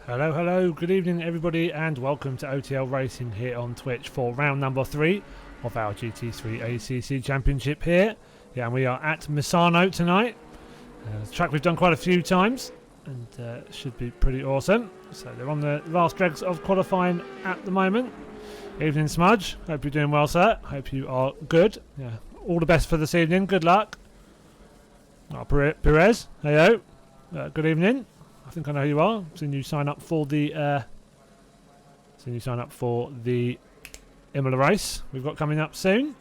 Hello, hello, good evening everybody and welcome to OTL Racing here on Twitch for round number 3 of our GT3 ACC Championship here. Yeah, and we are at Misano tonight. It's a track we've done quite a few times and should be pretty awesome. So they're on the last dregs of qualifying at the moment. Evening Smudge, hope you're doing well sir, hope you are good. Yeah, all the best for this evening, good luck. Perez, heyo, good evening. I think I know who you are. Seen you sign up for the Imola race we've got coming up soon.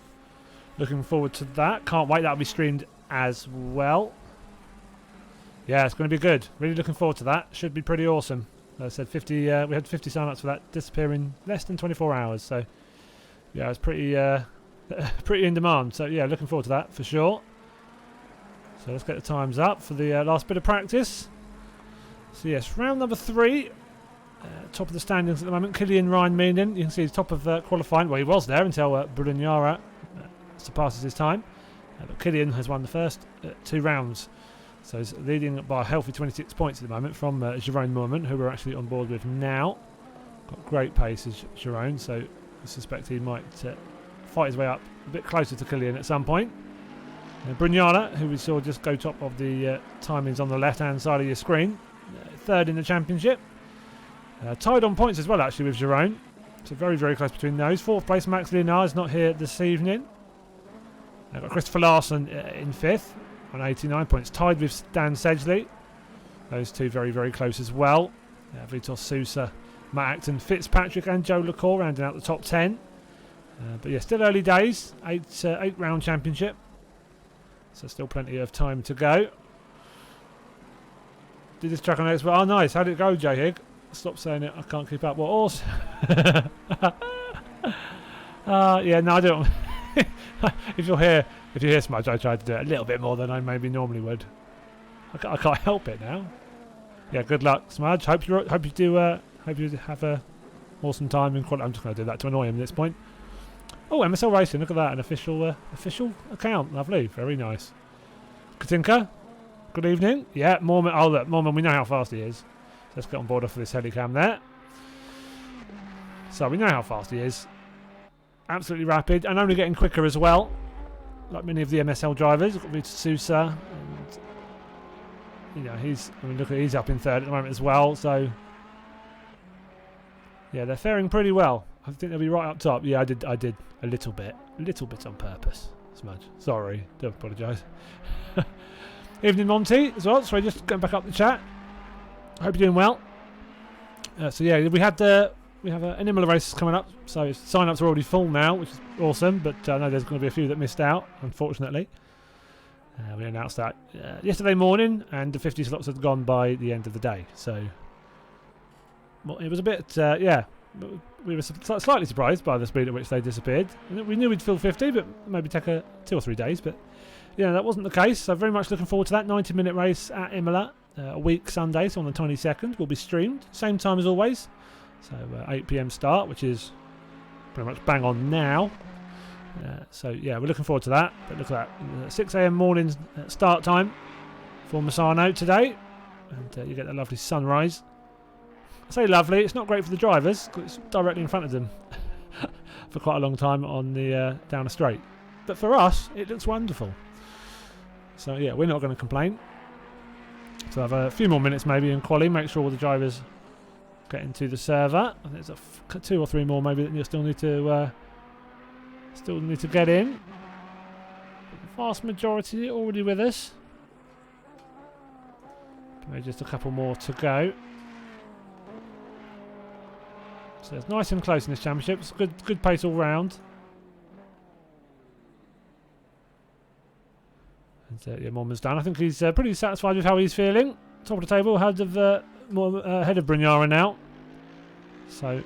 Looking forward to that. Can't wait. That'll be streamed as well. Yeah, it's going to be good. Really looking forward to that. Should be pretty awesome. As I said, 50. We had 50 sign-ups for that. Disappear in less than 24 hours. So yeah, it's pretty pretty in demand. So yeah, looking forward to that for sure. So let's get the times up for the last bit of practice. So yes, round number 3, top of the standings at the moment. Killian Ryan Meanin, you can see he's top of qualifying. Well, he was there until Brugnara surpasses his time. But Killian has won the first 2 rounds. So he's leading by a healthy 26 points at the moment from Jerome Moorman, who we're actually on board with now. Got great pace as Jerome, so I suspect he might fight his way up a bit closer to Killian at some point. Brugnara, who we saw just go top of the timings on the left-hand side of your screen. 3rd in the championship. Tied on points as well actually with Jerome. So very, very close between those. 4th place Max Leonard is not here this evening. Got Christopher Larson in 5th on 89 points. Tied with Dan Sedgley. Those two very, very close as well. Vitor Sousa, Matt Acton, Fitzpatrick and Joe LaCour rounding out the top 10. But yeah, still early days. 8 round championship. So still plenty of time to go. Did this track on X, oh nice, how did it go Jay Higg? Stop saying it, I can't keep up. What horse? Yeah, no I don't. If you hear Smudge, I tried to do it a little bit more than I maybe normally would. I can't help it now. Yeah, good luck Smudge, hope you have a awesome time in quality. I'm just going to do that to annoy him at this point. Oh, MSL Racing, look at that, an official account, lovely, very nice. Katinka, good evening. Yeah, Mormon. Oh, look, Mormon, we know how fast he is. So let's get on board for this helicam there. So we know how fast he is. Absolutely rapid and only getting quicker as well. Like many of the MSL drivers. Got Vitor Sousa. And, you know, he's up in 3rd at the moment as well. So, yeah, they're faring pretty well. I think they'll be right up top. Yeah, I did a little bit on purpose. Smudge. Sorry, do apologise. Evening Monty as well, so just going back up the chat. Hope you're doing well. So yeah, we have an Imola race coming up, so sign-ups are already full now, which is awesome, but I know there's going to be a few that missed out, unfortunately. We announced that yesterday morning, and the 50 slots had gone by the end of the day, so well, it was a bit, yeah, we were slightly surprised by the speed at which they disappeared. We knew we'd fill 50, but maybe take 2 or 3 days, but yeah, that wasn't the case, so very much looking forward to that 90-minute race at Imola, a week Sunday, so on the 22nd, will be streamed, same time as always, so 8 PM start, which is pretty much bang on now. So yeah, we're looking forward to that, but look at that, 6 AM morning start time for Misano today, and you get that lovely sunrise. I say lovely, it's not great for the drivers, because it's directly in front of them for quite a long time on the down the straight, but for us, it looks wonderful. So yeah, we're not going to complain. So have a few more minutes maybe in quali, make sure all the drivers get into the server. I think there's 2 or 3 more maybe that you still need to get in. The vast majority already with us. Maybe just a couple more to go. So it's nice and close in this championship. It's good pace all round. And, yeah, Mormon's done. I think he's pretty satisfied with how he's feeling. Top of the table, ahead of Brugnara now. So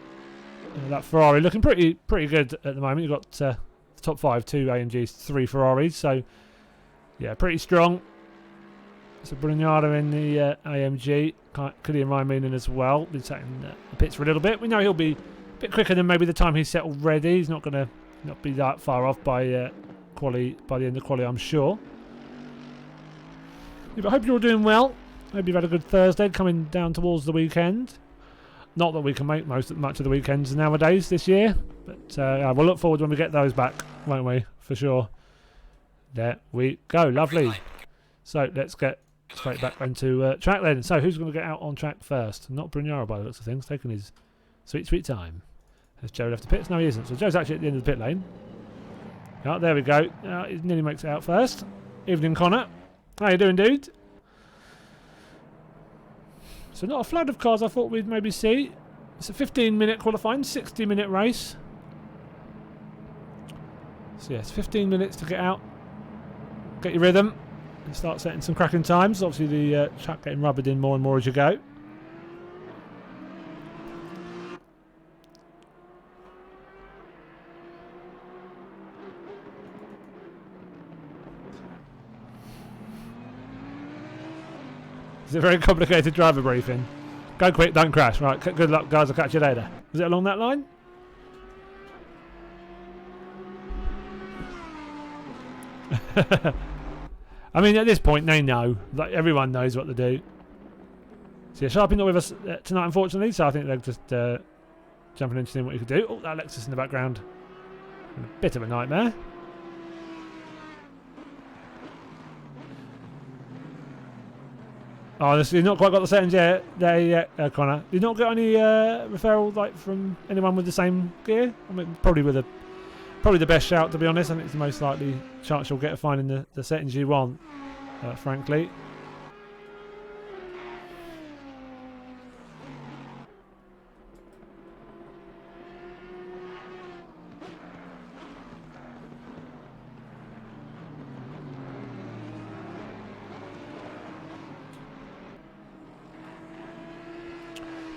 that Ferrari looking pretty good at the moment. You've got the top 5, 2 AMGs, 3 Ferraris. So yeah, pretty strong. So Brugnara in the AMG, Killian Ryan Meanin as well. Been sat in the pits for a little bit. We know he'll be a bit quicker than maybe the time he's set already. He's not going to be that far off by the end of quali, I'm sure. Yeah, but I hope you're all doing well. Hope you've had a good Thursday coming down towards the weekend. Not that we can make much of the weekends nowadays this year, but we'll look forward when we get those back, won't we? For sure. There we go. Lovely. So let's get straight back into track then. So who's going to get out on track first? Not Brunaro by the looks of things, taking his sweet time. Has Joe left the pits? No, he isn't. So Joe's actually at the end of the pit lane. Oh, there we go. He nearly makes it out first. Evening, Connor. How you doing, dude? So not a flood of cars I thought we'd maybe see. It's a 15-minute qualifying, 60-minute race. So yes, 15 minutes to get out, get your rhythm, and start setting some cracking times. Obviously the track getting rubbered in more and more as you go. It's a very complicated driver briefing. Go quick, don't crash. Right, good luck guys, I'll catch you later. Was it along that line? I mean, at this point they know. Like, everyone knows what to do. So yeah, Sharpie not with us tonight unfortunately, so I think they're just jumping in to see what you could do. Oh, that Lexus in the background. A bit of a nightmare. Oh, you've not quite got the settings yet, there yet, Connor. You've not got any referral like from anyone with the same gear? I mean, probably the best shout, to be honest. I think it's the most likely chance you'll get of finding the settings you want, frankly.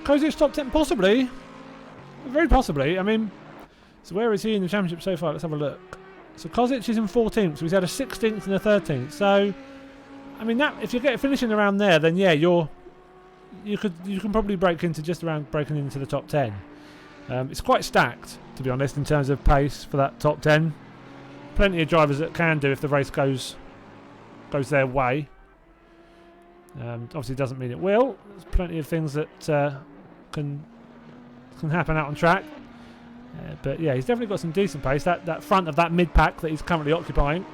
Kozic top 10, possibly. Very possibly. I mean, so where is he in the championship so far? Let's have a look. So Kozic is in 14th, so he's had a 16th and a 13th. So, I mean, that if you get finishing around there, then yeah, you can probably break into just around breaking into the top 10. It's quite stacked, to be honest, in terms of pace for that top 10. Plenty of drivers that can do if the race goes their way. Obviously, doesn't mean it will. There's plenty of things that can happen out on track. But yeah, he's definitely got some decent pace. That front of that mid-pack that he's currently occupying.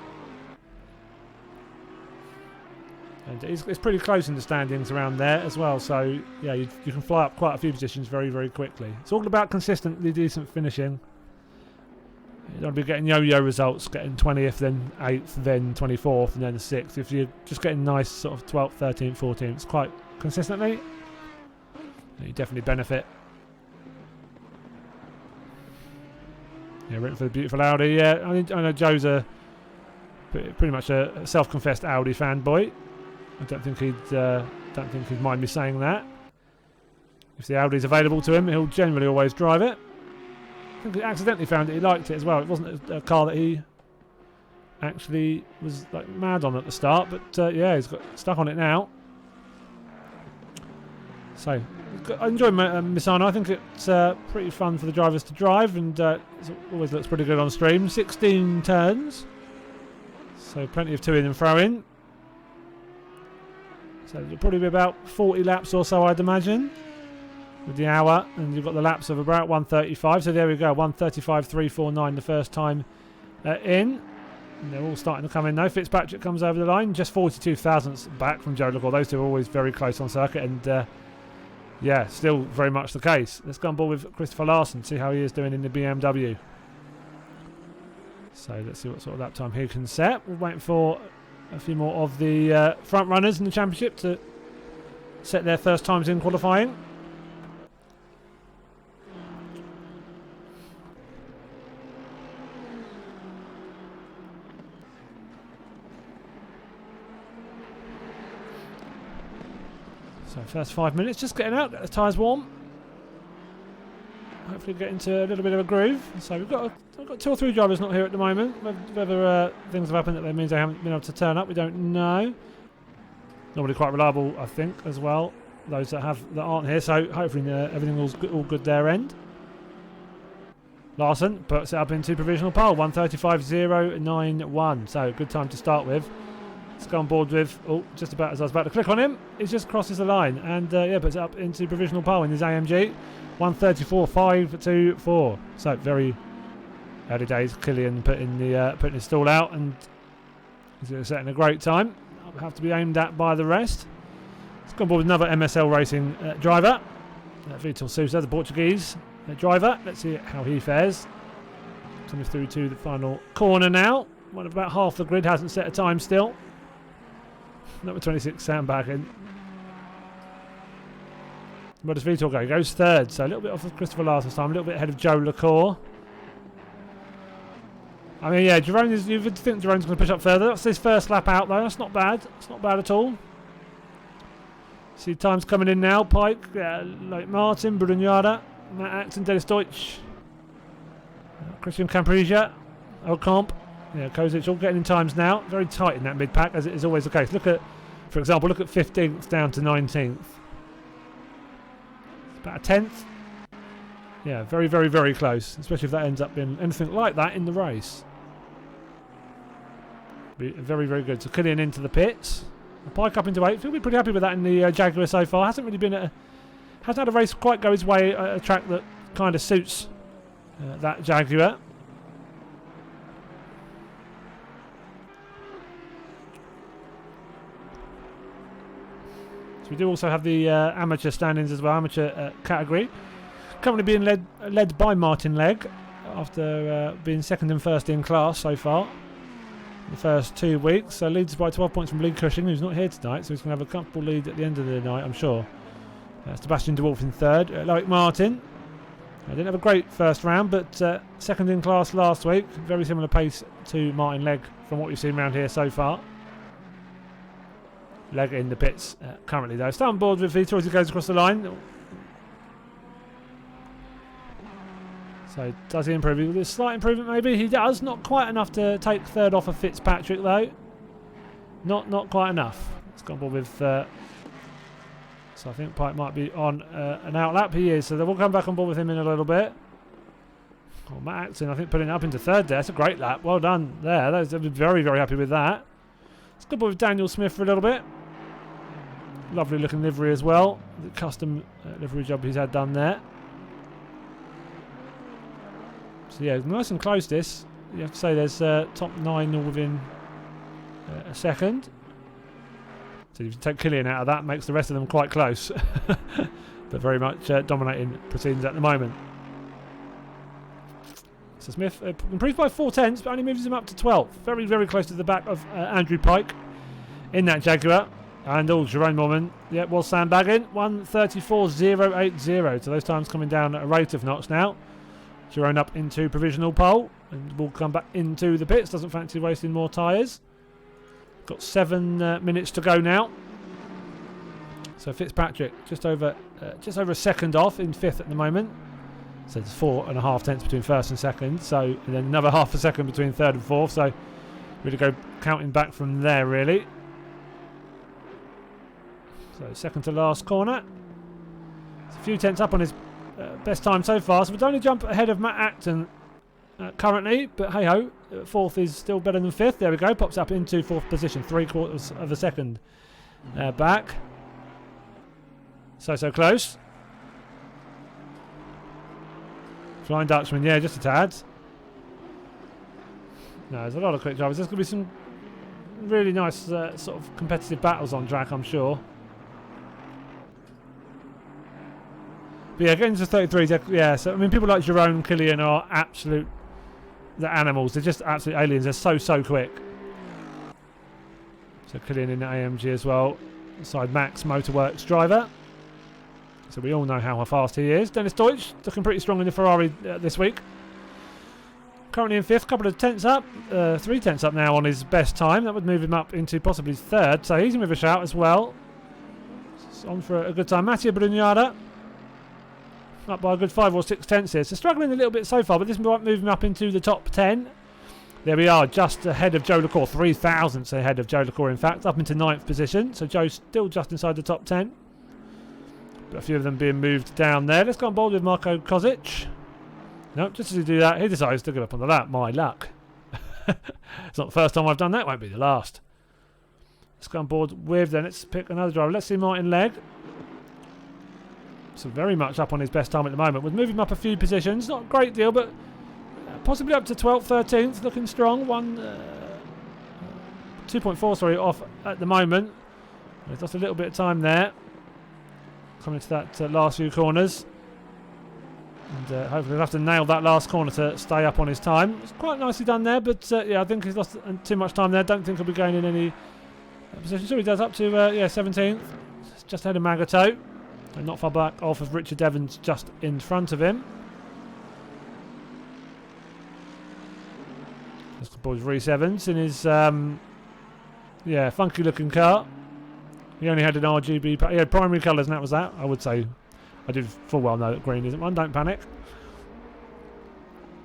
And it's pretty close in the standings around there as well. So yeah, you can fly up quite a few positions very, very quickly. It's all about consistently decent finishing. You don't be getting yo-yo results, getting 20th, then 8th, then 24th, and then 6th. If you're just getting nice sort of 12th, 13th, 14th, quite consistently, you definitely benefit. Yeah, written for the beautiful Audi. Yeah, I know Joe's pretty much a self-confessed Audi fanboy. I don't think he'd mind me saying that. If the Audi's available to him, he'll generally always drive it. I think he accidentally found it. He liked it as well. It wasn't a car that he actually was like mad on at the start, but yeah, he's got stuck on it now. So I enjoy Misano. I think it's pretty fun for the drivers to drive, and it always looks pretty good on stream. 16 turns, so plenty of to in and fro in. So it'll probably be about 40 laps or so, I'd imagine, with the hour, and you've got the laps of about 135. So there we go, 135.349 the first time in. And they're all starting to come in now. Fitzpatrick comes over the line, just 42 thousandths back from Joe. Look, those two are always very close on circuit, and yeah, still very much the case. Let's go on board with Christopher Larson, see how he is doing in the BMW. So let's see what sort of lap time he can set. We're waiting for a few more of the front runners in the championship to set their first times in qualifying. So first 5 minutes, just getting out, get the tyres warm. Hopefully get into a little bit of a groove. So we've got 2 or 3 drivers not here at the moment. Whether things have happened that means they haven't been able to turn up, we don't know. Normally quite reliable, I think, as well. Those that aren't here, so hopefully everything's all good their end. Larson puts it up into provisional pole, 135.091. So good time to start with. Let's go on board with, oh, just about as I was about to click on him, he just crosses the line and yeah, puts it up into provisional pole in his AMG. 1:34.524. So very early days. Killian putting his stall out, and he's setting a great time. I'll have to be aimed at by the rest. Let's go on board with another MSL Racing driver, Vitor Sousa, the Portuguese driver. Let's see how he fares. Coming through to the final corner now. One of about half the grid hasn't set a time still. Number 26, Sandbagging. Where does Vitor go? He goes third, so a little bit off of Christopher last time, a little bit ahead of Joe LaCour. I mean, yeah, Jerome is. You would think Jerome's going to push up further. That's his first lap out, though. That's not bad. It's not bad at all. See times coming in now. Pike, like Martin, Brugnada, Matt Acton, Dennis Deutsch, Christian Camprija, Ocamp, yeah, Kozic, all getting in times now. Very tight in that mid pack, as it is always the case. Look at, for example, look at 15th down to 19th. About a 10th. Yeah, very, very, very close. Especially if that ends up being anything like that in the race. Be very, very good. So Killian into the pits. A Pike up into 8th. We'll be pretty happy with that in the Jaguar so far. Hasn't really been hasn't had a race quite go his way at a track that kind of suits that Jaguar. We do also have the amateur standings as well, amateur category. Currently being led by Martin Legg after being second and first in class so far. The first 2 weeks. So leads by 12 points from Lee Cushing, who's not here tonight, so he's going to have a comfortable lead at the end of the night, I'm sure. Sebastian de Wolf in third. Loic Martin. Didn't have a great first round, but second in class last week. Very similar pace to Martin Legg from what we've seen around here so far. Legg in the pits currently though. Start on board with Vitor as he goes across the line. So does he improve? With a slight improvement maybe? He does. Not quite enough to take third off of Fitzpatrick though. Not quite enough. Let's go on board with... so I think Pike might be on an outlap. He is. So we'll come back on board with him in a little bit. Oh, Matt Acton I think putting it up into third there. That's a great lap. Well done there. I've been very, very happy with that. Let's go on board with Daniel Smith for a little bit. Lovely looking livery as well. The custom livery job he's had done there. So yeah, nice and close this. You have to say there's top 9 all within a second. So if you take Killian out of that, makes the rest of them quite close. But very much dominating proceedings at the moment. So Smith improved by 4/10, but only moves him up to 12th. Very, very close to the back of Andrew Pike in that Jaguar. And Jerome Mormon, yeah, was sandbagging. 1:34.080. So those times coming down at a rate of knots now. Jerome up into provisional pole and will come back into the pits. Doesn't fancy wasting more tyres. Got 7 minutes to go now. So Fitzpatrick just over a second off in 5th at the moment. So it's 4.5 tenths between first and second. So and then another half a second between third and fourth. So really go counting back from there really. So second to last corner. It's a few tenths up on his best time so far. So we'd only jump ahead of Matt Acton currently. But hey ho, 4th is still better than 5th. There we go. Pops up into 4th position. 3/4 of a second back. So close. Flying Dutchman, yeah, just a tad. No, there's a lot of quick drivers. There's going to be some really nice sort of competitive battles on track, I'm sure. But yeah, getting to 33s, yeah, so I mean, people like Jerome and Killian are absolute animals. They're just absolute aliens. They're so quick. So Killian in the AMG as well. Side Max Motorworks driver. So we all know how fast he is. Dennis Deutsch looking pretty strong in the Ferrari this week. Currently in 5th, couple of tenths up. 3 tenths up now on his best time. That would move him up into possibly 3rd. So he's in with a shout as well. It's on for a good time. Mattia Brugnada up by a good 5 or 6 tenths here. So struggling a little bit so far, but this might move him up into the top 10. There we are, just ahead of Joe LaCour. 3 thousandths ahead of Joe LaCour, in fact. Up into 9th position. So Joe's still just inside the top 10. But a few of them being moved down there. Let's go on board with Marko Kozic. No, just as he do that, he decides to give up on the lap. My luck. It's not the first time I've done that. Won't be the last. Let's go on board with then. Let's pick another driver. Let's see Martin Legg. So very much up on his best time at the moment. We've moved him up a few positions. Not a great deal, but possibly up to 12th, 13th. Looking strong. 2.4, sorry, off at the moment. There's lost a little bit of time there. Coming to that last few corners. And hopefully he'll have to nail that last corner to stay up on his time. It's quite nicely done there, but yeah, I think he's lost too much time there. Don't think he'll be gaining any position. So he does up to 17th. Just ahead of Magato. And not far back off of Richard Evans, just in front of him. Let's go with Rhys Evans in his funky looking car. He only had an RGB, he had primary colours and that was that. I would say, I do full well know that green isn't one, don't panic.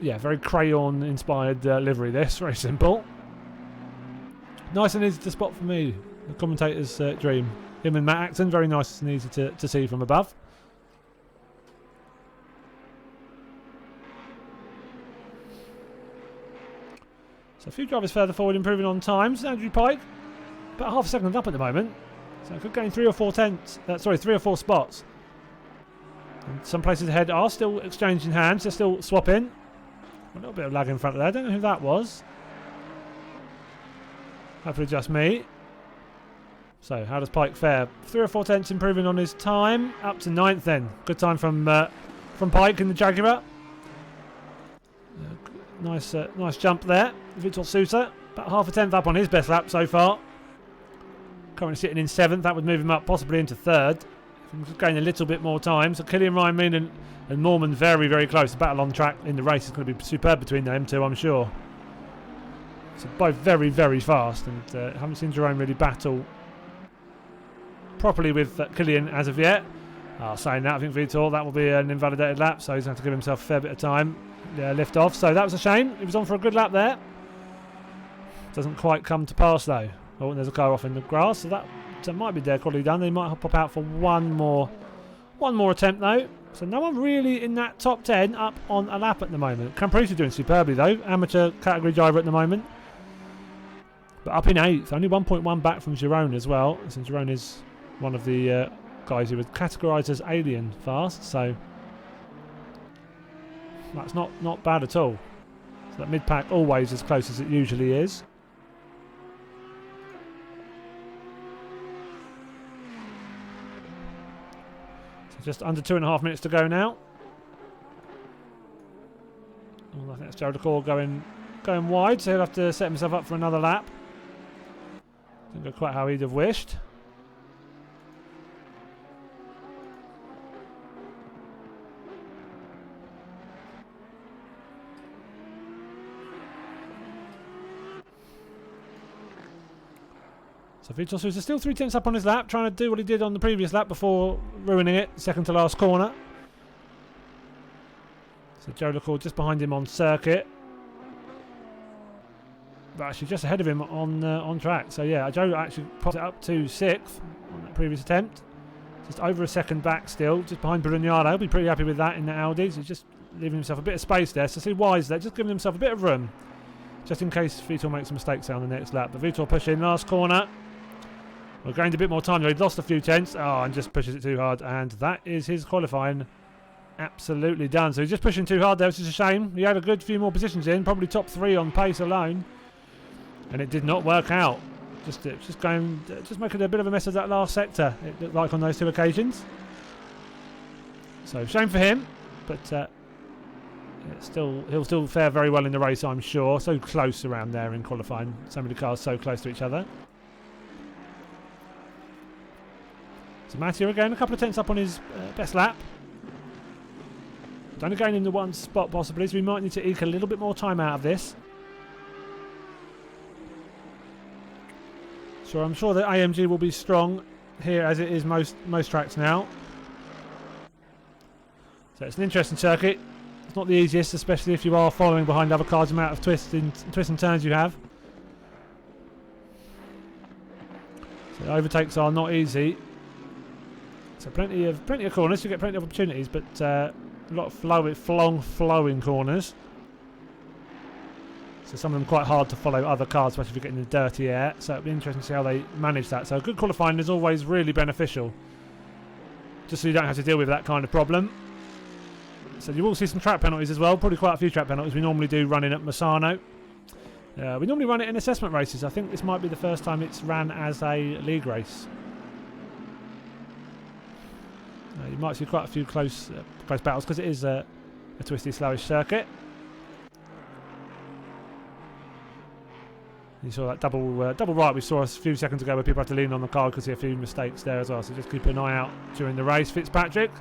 Yeah, very crayon inspired livery this, very simple. Nice and easy to spot for me, the commentator's dream. Him and Matt Acton, very nice and easy to see from above. So a few drivers further forward improving on times. Andrew Pike, about half a second up at the moment. So could gain 3 or 4 spots. And some places ahead are still exchanging hands. They're still swapping. A little bit of lag in front of there. I don't know who that was. Hopefully just me. So how does Pike fare? 3 or 4 tenths improving on his time. Up to 9th then. Good time from Pike in the Jaguar. Nice jump there. Victor Sousa. About half a tenth up on his best lap so far. Currently sitting in 7th. That would move him up possibly into 3rd. If he could gain a little bit more time. So Killian Ryan and Norman very, very close. The battle on track in the race is going to be superb between them two, I'm sure. So both very, very fast. And haven't seen Jerome really battle properly with Killian as of yet. Saying that, I think Vitor, that will be an invalidated lap, so he's going to have to give himself a fair bit of time. Yeah, lift off. So that was a shame. He was on for a good lap there. Doesn't quite come to pass though. Oh, and there's a car off in the grass, so that might be their quality done. They might pop out for one more attempt though. So no one really in that top 10 up on a lap at the moment. Camprese doing superbly though. Amateur category driver at the moment. But up in 8th, only 1.1 back from Girone as well. Since Girone is one of the guys who was categorised as alien fast, so that's not bad at all. So that mid-pack always as close as it usually is. So just under 2.5 minutes to go now. Oh, I think that's Joe Lecor going wide, so he'll have to set himself up for another lap. Didn't go quite how he'd have wished. So Vitor Sousa still 3 tenths up on his lap, trying to do what he did on the previous lap before ruining it, second to last corner. So Joe Lecor just behind him on circuit. But actually just ahead of him on track. So yeah, Joe actually popped it up to 6th on that previous attempt. Just over a second back still, just behind Brugnaro. He'll be pretty happy with that in the Audi. So he's just leaving himself a bit of space there. So see wise there, just giving himself a bit of room. Just in case Vitor makes a mistake on the next lap. But Vitor pushing last corner. We're going to a bit more time though. He'd lost a few tenths. Oh, and just pushes it too hard. And that is his qualifying absolutely done. So he's just pushing too hard there, which is a shame. He had a good few more positions in. Probably top 3 on pace alone. And it did not work out. Just making a bit of a mess of that last sector, it looked like on those 2 occasions. So shame for him. But he'll still fare very well in the race, I'm sure. So close around there in qualifying. So many cars so close to each other. So Mattia again, a couple of tenths up on his best lap. Only going in the 1 spot possibly, so we might need to eke a little bit more time out of this. So I'm sure that AMG will be strong here as it is most tracks now. So it's an interesting circuit. It's not the easiest, especially if you are following behind other cars, the amount of twists and turns you have. So the overtakes are not easy. So plenty of corners, you get plenty of opportunities, but a lot of flowing corners. So some of them quite hard to follow other cars, especially if you're getting in the dirty air. So it'll be interesting to see how they manage that. So good qualifying is always really beneficial, just so you don't have to deal with that kind of problem. So you will see some track penalties as well, probably quite a few track penalties. We normally do running at Misano. We normally run it in assessment races. I think this might be the first time it's ran as a league race. You might see quite a few close battles because it is a twisty, slowish circuit. You saw that double right we saw a few seconds ago where people had to lean on the car because there are a few mistakes there as well. So just keep an eye out during the race. Fitzpatrick,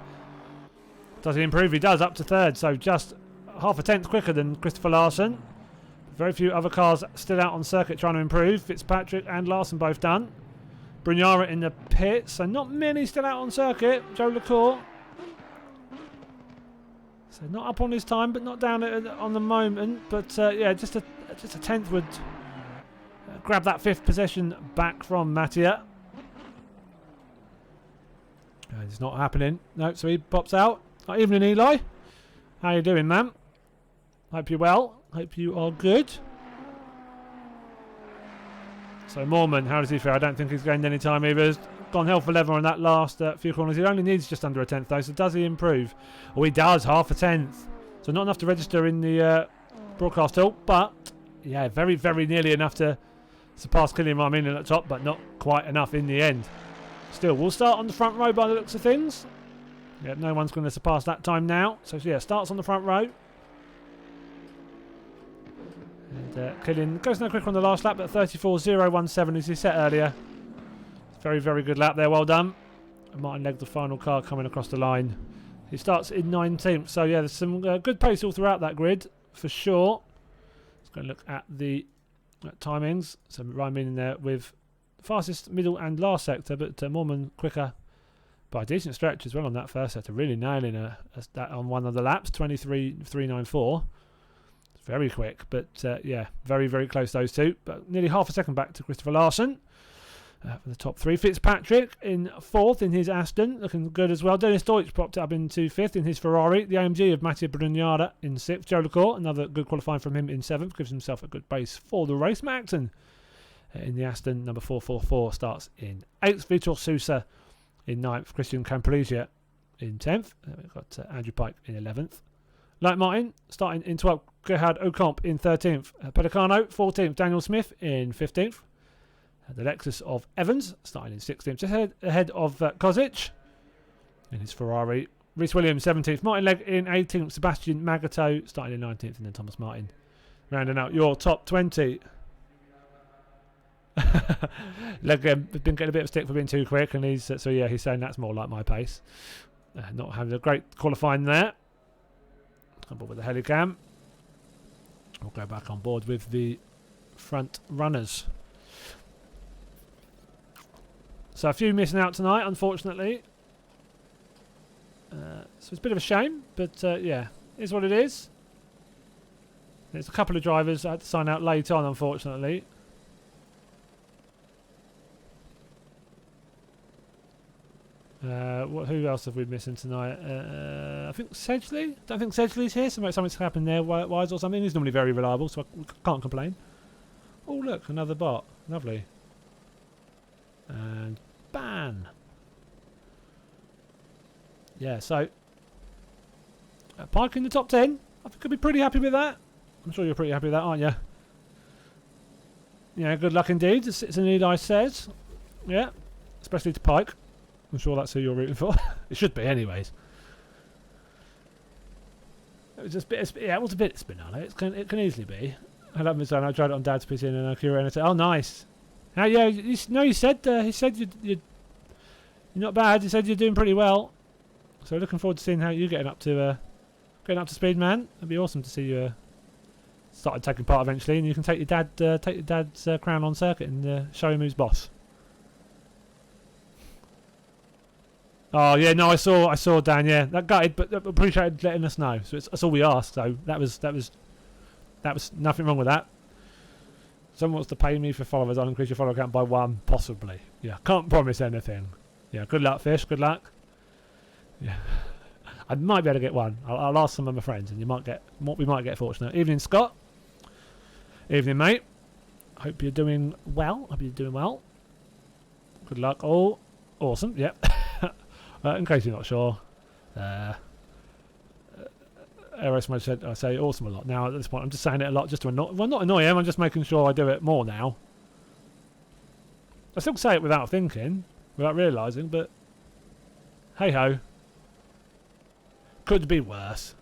does he improve? He does, up to third. So just half a tenth quicker than Christopher Larson. Very few other cars still out on circuit trying to improve. Fitzpatrick and Larson both done. Brugnara in the pits. So not many still out on circuit. Joe LaCour. So not up on his time, but not down on the moment. But yeah, just a tenth would grab that fifth possession back from Mattia. It's not happening. No, so he pops out. Evening, Eli. How you doing, man? Hope you're well. Hope you are good. So Moorman, how does he feel? I don't think he's gained any time either. He's gone hell for leather on that last few corners. He only needs just under a tenth though. So does he improve? Oh, he does. Half a tenth. So not enough to register in the broadcast tool, but yeah, very, very nearly enough to surpass Kylian Marminen at the top, but not quite enough in the end. Still, we'll start on the front row by the looks of things. Yeah, no one's going to surpass that time now. So yeah, starts on the front row. And Kylian goes no quicker on the last lap, but 34.017 as he set earlier. Very, very good lap there, well done. And Martin Legg, the final car, coming across the line. He starts in 19th, so yeah, there's some good pace all throughout that grid, for sure. Let's go and look at the timings. So Ryan in there with fastest, middle and last sector, but Moorman quicker by a decent stretch as well on that first sector, really nailing that on one of the laps, 23.394. It's very quick, but yeah, very, very close those two, but nearly half a second back to Christopher Larson. For the top three, Fitzpatrick in fourth in his Aston, looking good as well. Dennis Deutsch popped up into fifth in his Ferrari. The AMG of Mattia Brugnara in sixth. Joe LaCour, another good qualifying from him in seventh, gives himself a good base for the race. Maxton in the Aston, number 444, starts in eighth. Vitor Sousa in ninth. Christian Campoligia in 10th. We've got Andrew Pike in 11th. Like Martin, starting in 12th. Gerhard Ocamp in 13th. Pedicano, 14th. Daniel Smith in 15th. The Lexus of Evans, starting in 16th, just ahead of Kozic in his Ferrari. Rhys Williams, 17th. Martin Legg in 18th. Sebastian Magato, starting in 19th. And then Thomas Martin rounding out your top 20. Legg been getting a bit of stick for being too quick, and he's so yeah, he's saying that's more like my pace. Not having a great qualifying there. On board with the Helicam. We'll go back on board with the front runners. So a few missing out tonight, unfortunately. So it's a bit of a shame, but yeah, is what it is. There's a couple of drivers I had to sign out late on, unfortunately. Who else have we missing tonight? I think Sedgley. Don't think Sedgley's here. Something's happened there, wise or something. He's normally very reliable, so I can't complain. Oh look, another bot. Lovely. And ban. Yeah, so Pike in the top 10. I think I'd be pretty happy with that. I'm sure you're pretty happy with that, aren't you? Yeah, good luck indeed, as Citizen Eli says. Yeah, especially to Pike. I'm sure that's who you're rooting for. It should be, anyways. It was just it was a bit Spinelli. It can easily be. I love Misano. I tried it on Dad's PC and Akira, and I said, "Oh, nice." Yeah, he said you're not bad. He said you're doing pretty well. So looking forward to seeing how you're getting up to speed, man. It'd be awesome to see you started taking part eventually, and you can take your dad's crown on circuit and show him who's boss. Oh yeah, no, I saw Dan. Yeah, that gutted, but appreciated letting us know. So that's all we asked. So that was nothing wrong with that. Someone wants to pay me for followers. I'll increase your follower count by 1, possibly. Yeah, can't promise anything. Yeah, good luck, Fish. Good luck. Yeah, I might be able to get 1. I'll ask some of my friends, and we might get fortunate. Evening, Scott. Evening, mate. Hope you're doing well. Good luck. Oh, awesome. Yep. In case you're not sure, Aerosmith said I say awesome a lot. Now at this point, I'm just saying it a lot just to annoy. Well, not annoy him. I'm just making sure I do it more now. I still say it without thinking, without realising, but hey ho. Could be worse.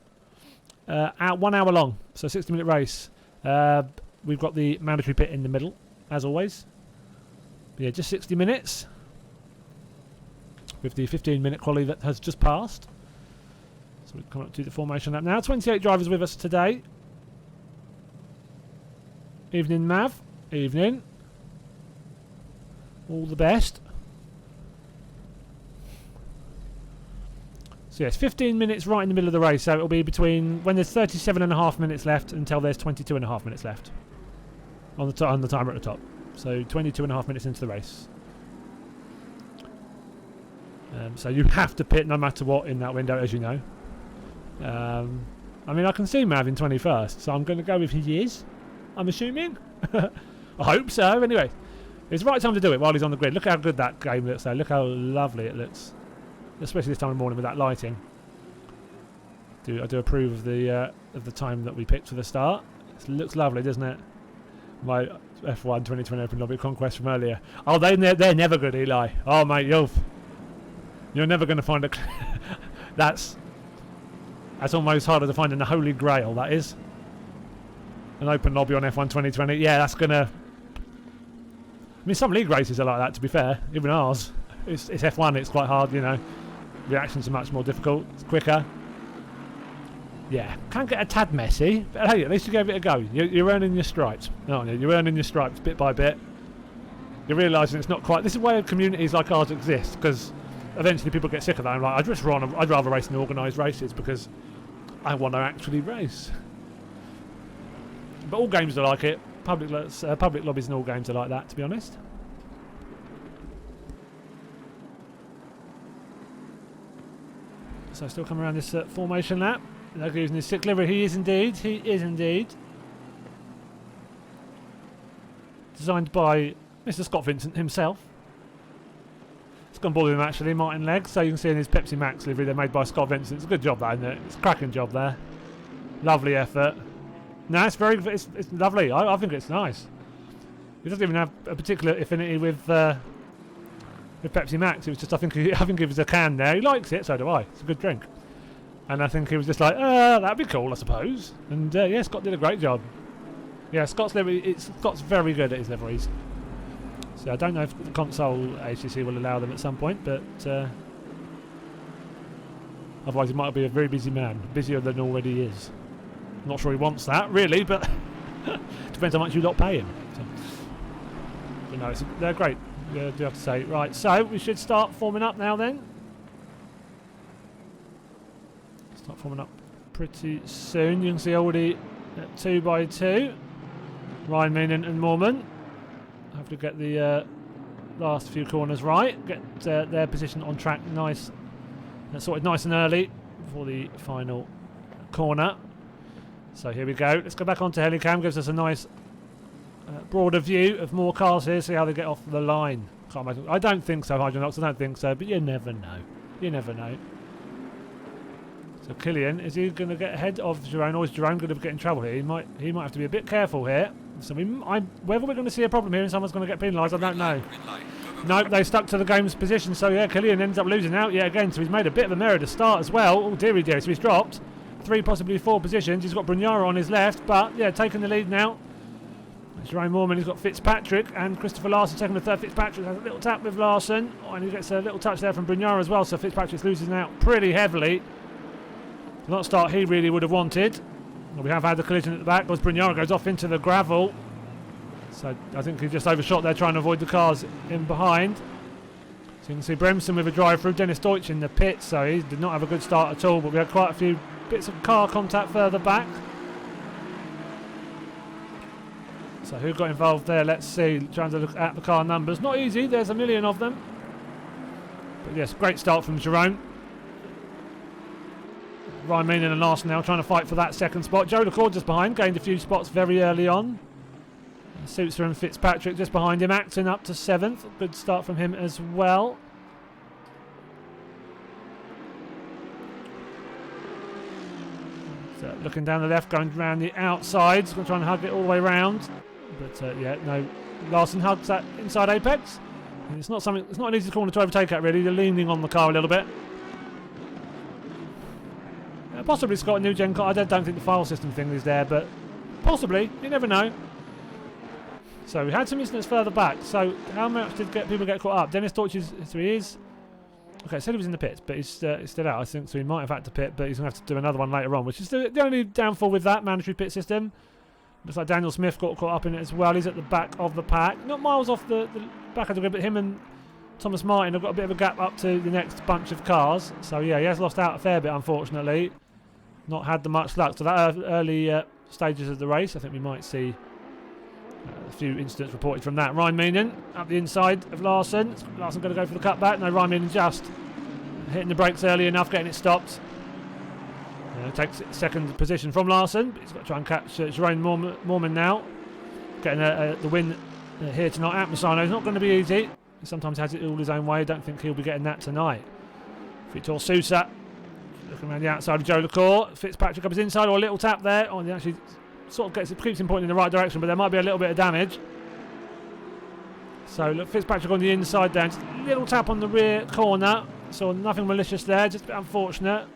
1 hour long, so 60-minute race. We've got the mandatory pit in the middle, as always. But yeah, just 60 minutes. With the 15-minute quali that has just passed. So we've come up to the formation lap now. 28 drivers with us today. Evening, Mav. Evening. All the best. So yes, 15 minutes right in the middle of the race. So it'll be between when there's 37.5 minutes left until there's 22.5 minutes left on the timer at the top. So 22.5 minutes into the race. So you have to pit no matter what in that window, as you know. I mean, I can see Mav in 21st, so I'm going to go with he is. I'm assuming. I hope so. Anyway, it's the right time to do it while he's on the grid. Look how good that game looks though. Look how lovely it looks. Especially this time of the morning with that lighting. I do approve of the time that we picked for the start. It looks lovely, doesn't it? My F1 2020 Open Lobby Conquest from earlier. Oh, they're never good, Eli. Oh, mate, you're never going to find a... That's almost harder to find than the Holy Grail, that is. An open lobby on F1 2020. Yeah, that's going to... I mean, some league races are like that, to be fair. Even ours. It's F1, it's quite hard, you know. Reactions are much more difficult. It's quicker. Yeah, can get a tad messy, but hey, at least you gave it a go. You're earning your stripes, aren't you? You're earning your stripes bit by bit. You're realising it's not quite... This is why communities like ours exist, because eventually people get sick of that. I'm like, I'd rather race in organised races because I want to actually race. But all games are like it. Public lobbies and all games are like that, to be honest. So still coming around this formation lap. They're using his sick livery. He is indeed. He is indeed. Designed by Mr. Scott Vincent himself. It's gone ball with him actually, Martin Legg. So you can see in his Pepsi Max livery they're made by Scott Vincent. It's a good job that, isn't it? It's a cracking job there. Lovely effort. No, it's very. It's lovely. I think it's nice. He doesn't even have a particular affinity with Pepsi Max. It was just I think it was a can there. He likes it, so do I. It's a good drink. And I think he was just like, that'd be cool, I suppose. And yeah, Scott did a great job. Yeah, Scott's livery. Scott's very good at his liveries. So I don't know if the console ACC will allow them at some point, but otherwise he might be a very busy man, busier than already is. I'm not sure he wants that really, but depends how much you lot pay him. So, but no, they're great. I do have to say. Right, so we should start forming up now then. Start forming up pretty soon. You can see already at 2x2. Ryan Meenan and Mormon. Have to get the last few corners right. Get their position on track nice. Sorted nice and early for the final corner. So here we go. Let's go back onto Helicam. Gives us a nice broader view of more cars here. See how they get off the line. Can't imagine. I don't think so, Hydronox. I don't think so. But you never know. You never know. So Killian, is he going to get ahead of Jerome, or is Jerome going to get in trouble here? He might have to be a bit careful here. So whether we're going to see a problem here and someone's going to get penalised, I don't know. Nope, they stuck to the game's position. So yeah, Killian ends up losing out yet again. So he's made a bit of a error to start as well. Oh dearie dear. So he's dropped 3, possibly 4 positions. He's got Brugnara on his left, but yeah, taking the lead now. Jerome Mormon, he's got Fitzpatrick and Christopher Larson second and third. Fitzpatrick has a little tap with Larson, and he gets a little touch there from Brugnara as well. So Fitzpatrick's losing out pretty heavily. Not start he really would have wanted. We have had the collision at the back because Brugnara goes off into the gravel. So I think he just overshot there trying to avoid the cars in behind. So you can see Bremson with a drive through. Dennis Deutsch in the pit, so he did not have a good start at all, but we had quite a few bits of car contact further back. So who got involved there? Let's see. Trying to look at the car numbers. Not easy, there's a million of them. But yes, great start from Jerome. Ryan Meenan and Larson now trying to fight for that second spot. Joe LaCour just behind, gained a few spots very early on. Sousa and Fitzpatrick just behind him. Acton up to 7th. Good start from him as well. So looking down the left, going round the outside. Going to try and hug it all the way round. But yeah, no. Larson hugs that inside apex. And it's not an easy corner to overtake at, really. They're leaning on the car a little bit. Possibly Scott, a new gen car. I don't think the file system thing is there, but possibly. You never know. So we had some incidents further back. So how much did people get caught up? Dennis Torches, so he is. Okay, said he was in the pits, but he's still out, I think. So he might have had to pit, but he's going to have to do another one later on, which is the only downfall with that mandatory pit system. Looks like Daniel Smith got caught up in it as well. He's at the back of the pack. Not miles off the back of the grid, but him and Thomas Martin have got a bit of a gap up to the next bunch of cars. So yeah, he has lost out a fair bit, unfortunately. Not had the much luck. So that early stages of the race, I think we might see a few incidents reported from that. Ryan Meenan up the inside of Larson. Larson going to go for the cutback. No, Ryan Meenan just hitting the brakes early enough, getting it stopped. Takes second position from Larson, but he's got to try and catch Jerome Mormon now. Getting the win here tonight at Misano. It's not going to be easy. He sometimes has it all his own way. I don't think he'll be getting that tonight. Victor Sousa looking around the outside of Joe LaCour. Fitzpatrick up his inside, or a little tap there. Oh, he actually sort of keeps him pointing in the right direction, but there might be a little bit of damage. So look, Fitzpatrick on the inside there. Just a little tap on the rear corner. So nothing malicious there, just a bit unfortunate.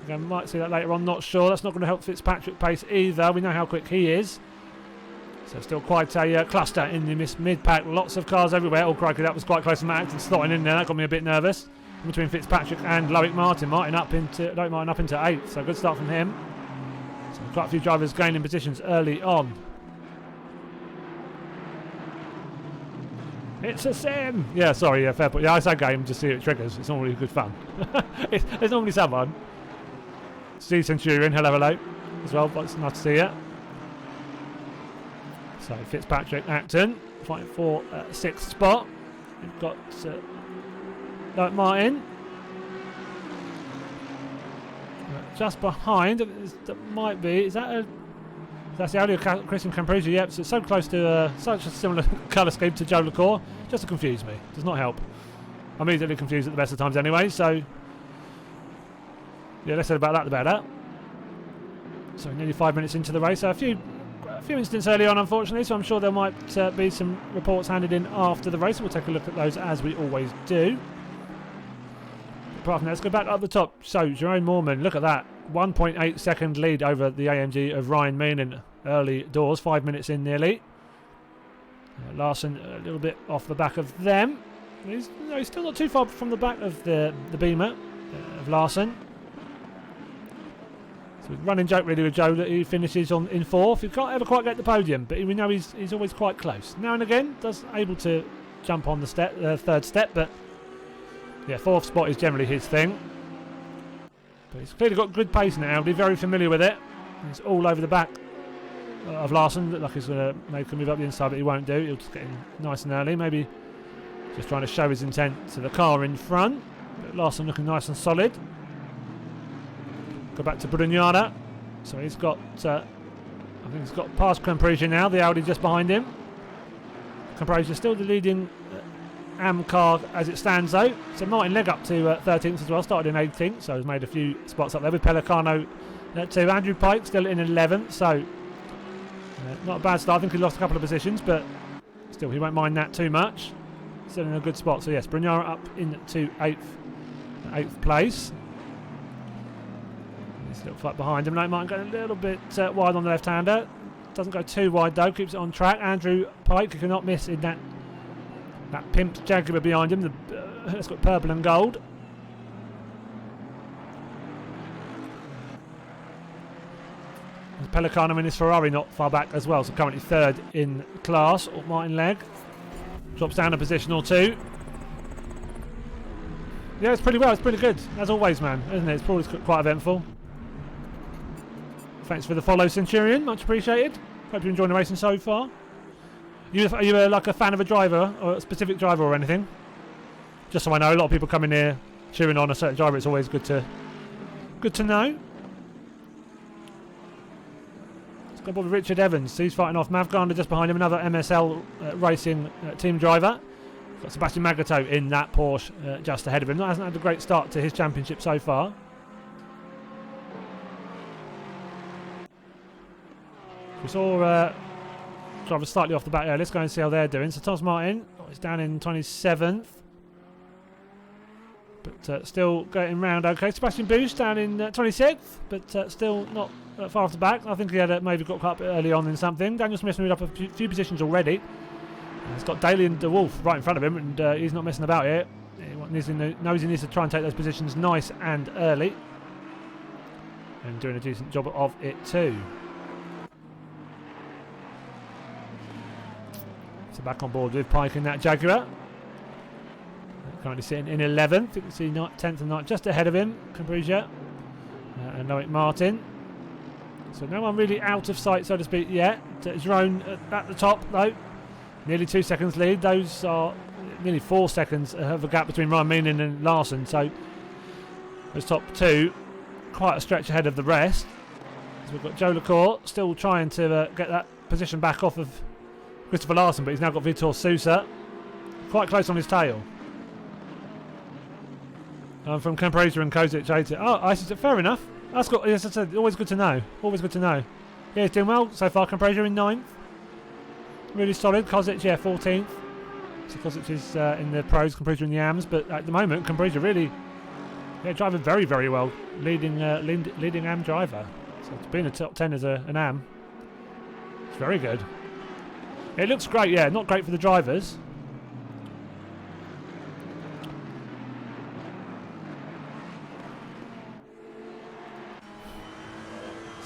Again, might see that later on, not sure. That's not going to help Fitzpatrick pace either. We know how quick he is. So still quite a cluster in the mid-pack. Lots of cars everywhere. Oh, crikey, that was quite close to Matt Acton slotting in there. That got me a bit nervous. In between Fitzpatrick and Loic Martin. Loic Martin up into 8th. So good start from him. So quite a few drivers gaining positions early on. It's a sim! Yeah, sorry, yeah, fair point. Yeah, I say game, just see it triggers. It's normally good fun. There's normally someone. See Centurion, hello, as well, but it's nice to see you. So Fitzpatrick, Acton, fighting for 6th spot. We've got Loic Martin. Just behind, that might be, that's the Audi Christian Camprigi, yep, so it's so close to such a similar colour scheme to Joe LaCour, just to confuse me, does not help. I'm easily confused at the best of times anyway, so yeah, less said about that the better. So nearly 5 minutes into the race, so a few incidents early on, unfortunately, so I'm sure there might be some reports handed in after the race. We'll take a look at those as we always do. Apart from that, let's go back up the top. So Jerome Mormon, look at that, 1.8 second lead over the AMG of Ryan Meenan early doors, 5 minutes in nearly. Larson a little bit off the back of them. He's still not too far from the back of the Beamer of Larson. So running joke really with Joe that he finishes in 4th. He can't ever quite get the podium, but we know he's always quite close. Now and again, does able to jump on the 3rd step, but yeah, 4th spot is generally his thing. But he's clearly got good pace now. Audi, very familiar with it. He's all over the back of Larson. Look like he's going to make a move up the inside, but he won't do. He'll just get in nice and early. Maybe just trying to show his intent to the car in front. But Larson looking nice and solid. Go back to Brugnara. So he's got, I think he's got past Camprigi now. The Audi just behind him. Camprigi still the leading AM car as it stands though. So Martin Legg up to 13th as well. Started in 18th, so he's made a few spots up there with Pelicano to Andrew Pike still in 11th. So not a bad start. I think he lost a couple of positions, but still he won't mind that too much. Still in a good spot. So yes, Brugnara up into 8th place. Little fight behind him. Loic Martin going a little bit wide on the left-hander. Doesn't go too wide though. Keeps it on track. Andrew Pike, who cannot miss in that pimped Jaguar behind him. It's got purple and gold. There's Pelicano in his Ferrari not far back as well. So currently 3rd in class. Martin Legg drops down a position or 2. Yeah, it's pretty well. It's pretty good as always, man, isn't it? It's probably quite eventful. Thanks for the follow, Centurion. Much appreciated. Hope you're enjoying the racing so far. Are you like a fan of a driver, or a specific driver or anything? Just so I know, a lot of people come in here cheering on a certain driver. It's always good to know. Got with Richard Evans. He's fighting off Mav Garner just behind him. Another MSL Racing team driver. Got Sebastian Magato in that Porsche just ahead of him. That hasn't had a great start to his championship so far. We saw drivers slightly off the back there. Let's go and see how they're doing. So Thomas Martin is down in 27th. But still getting round okay. Sebastian Boost down in 26th, but still not far off the back. I think he had maybe got caught up early on in something. Daniel Smith's moved up a few positions already. He's got Daly and DeWolf right in front of him, and he's not messing about here. He knows he needs to try and take those positions nice and early. And doing a decent job of it too. So back on board with Pike in that Jaguar. Currently sitting in 11th. You can see 10th and 9th just ahead of him. Cambrizia and Loic Martin. So no one really out of sight, so to speak, yet. Jerome at the top, though. Nearly 2 seconds lead. Those are nearly 4 seconds of a gap between Ryan Meenan and Larson. So those top two, quite a stretch ahead of the rest. So we've got Joe Lacour still trying to get that position back off of Christopher Larson, but he's now got Vitor Sousa quite close on his tail. From Campraser and Kozic 80. Oh, I said, fair enough. That's good. Yes, I said, always good to know. Always good to know. Yeah, he's doing well so far. Campraser in 9th. Really solid. Kozic, yeah, 14th. So Kozic is in the pros, Campraser in the AMs, but at the moment, Campraser really, driving very, very well. Leading AM driver. So to be in the top 10 as an AM, it's very good. It looks great, yeah. Not great for the drivers.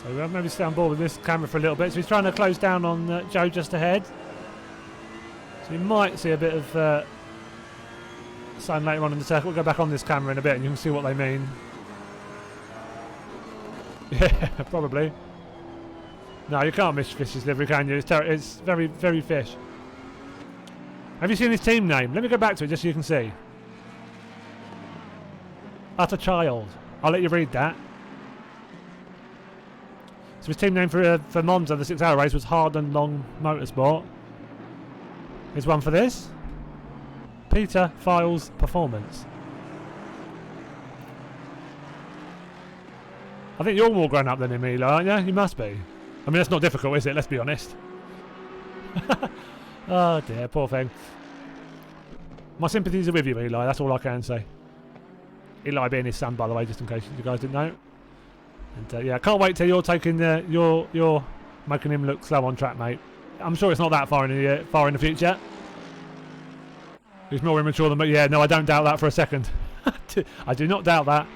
So we'll maybe stay on board with this camera for a little bit. So he's trying to close down on Joe just ahead. So you might see a bit of sun later on in the circuit. We'll go back on this camera in a bit and you can see what they mean. Yeah, probably. No, you can't miss Fish's livery, can you? It's very, very Fish. Have you seen his team name? Let me go back to it just so you can see. Utter Child. I'll let you read that. So his team name for Monza, the 6-hour race, was Hard and Long Motorsport. Here's one for this. Peter Files Performance. I think you're more grown up than him, Eli, aren't you? You must be. I mean, that's not difficult, is it? Let's be honest. Oh dear, poor thing. My sympathies are with you, Eli. That's all I can say. Eli being his son, by the way, just in case you guys didn't know. And yeah, I can't wait till you're taking you're making him look slow on track, mate. I'm sure it's not that far in the future. He's more immature than me. Yeah, no, I don't doubt that for a second. I do not doubt that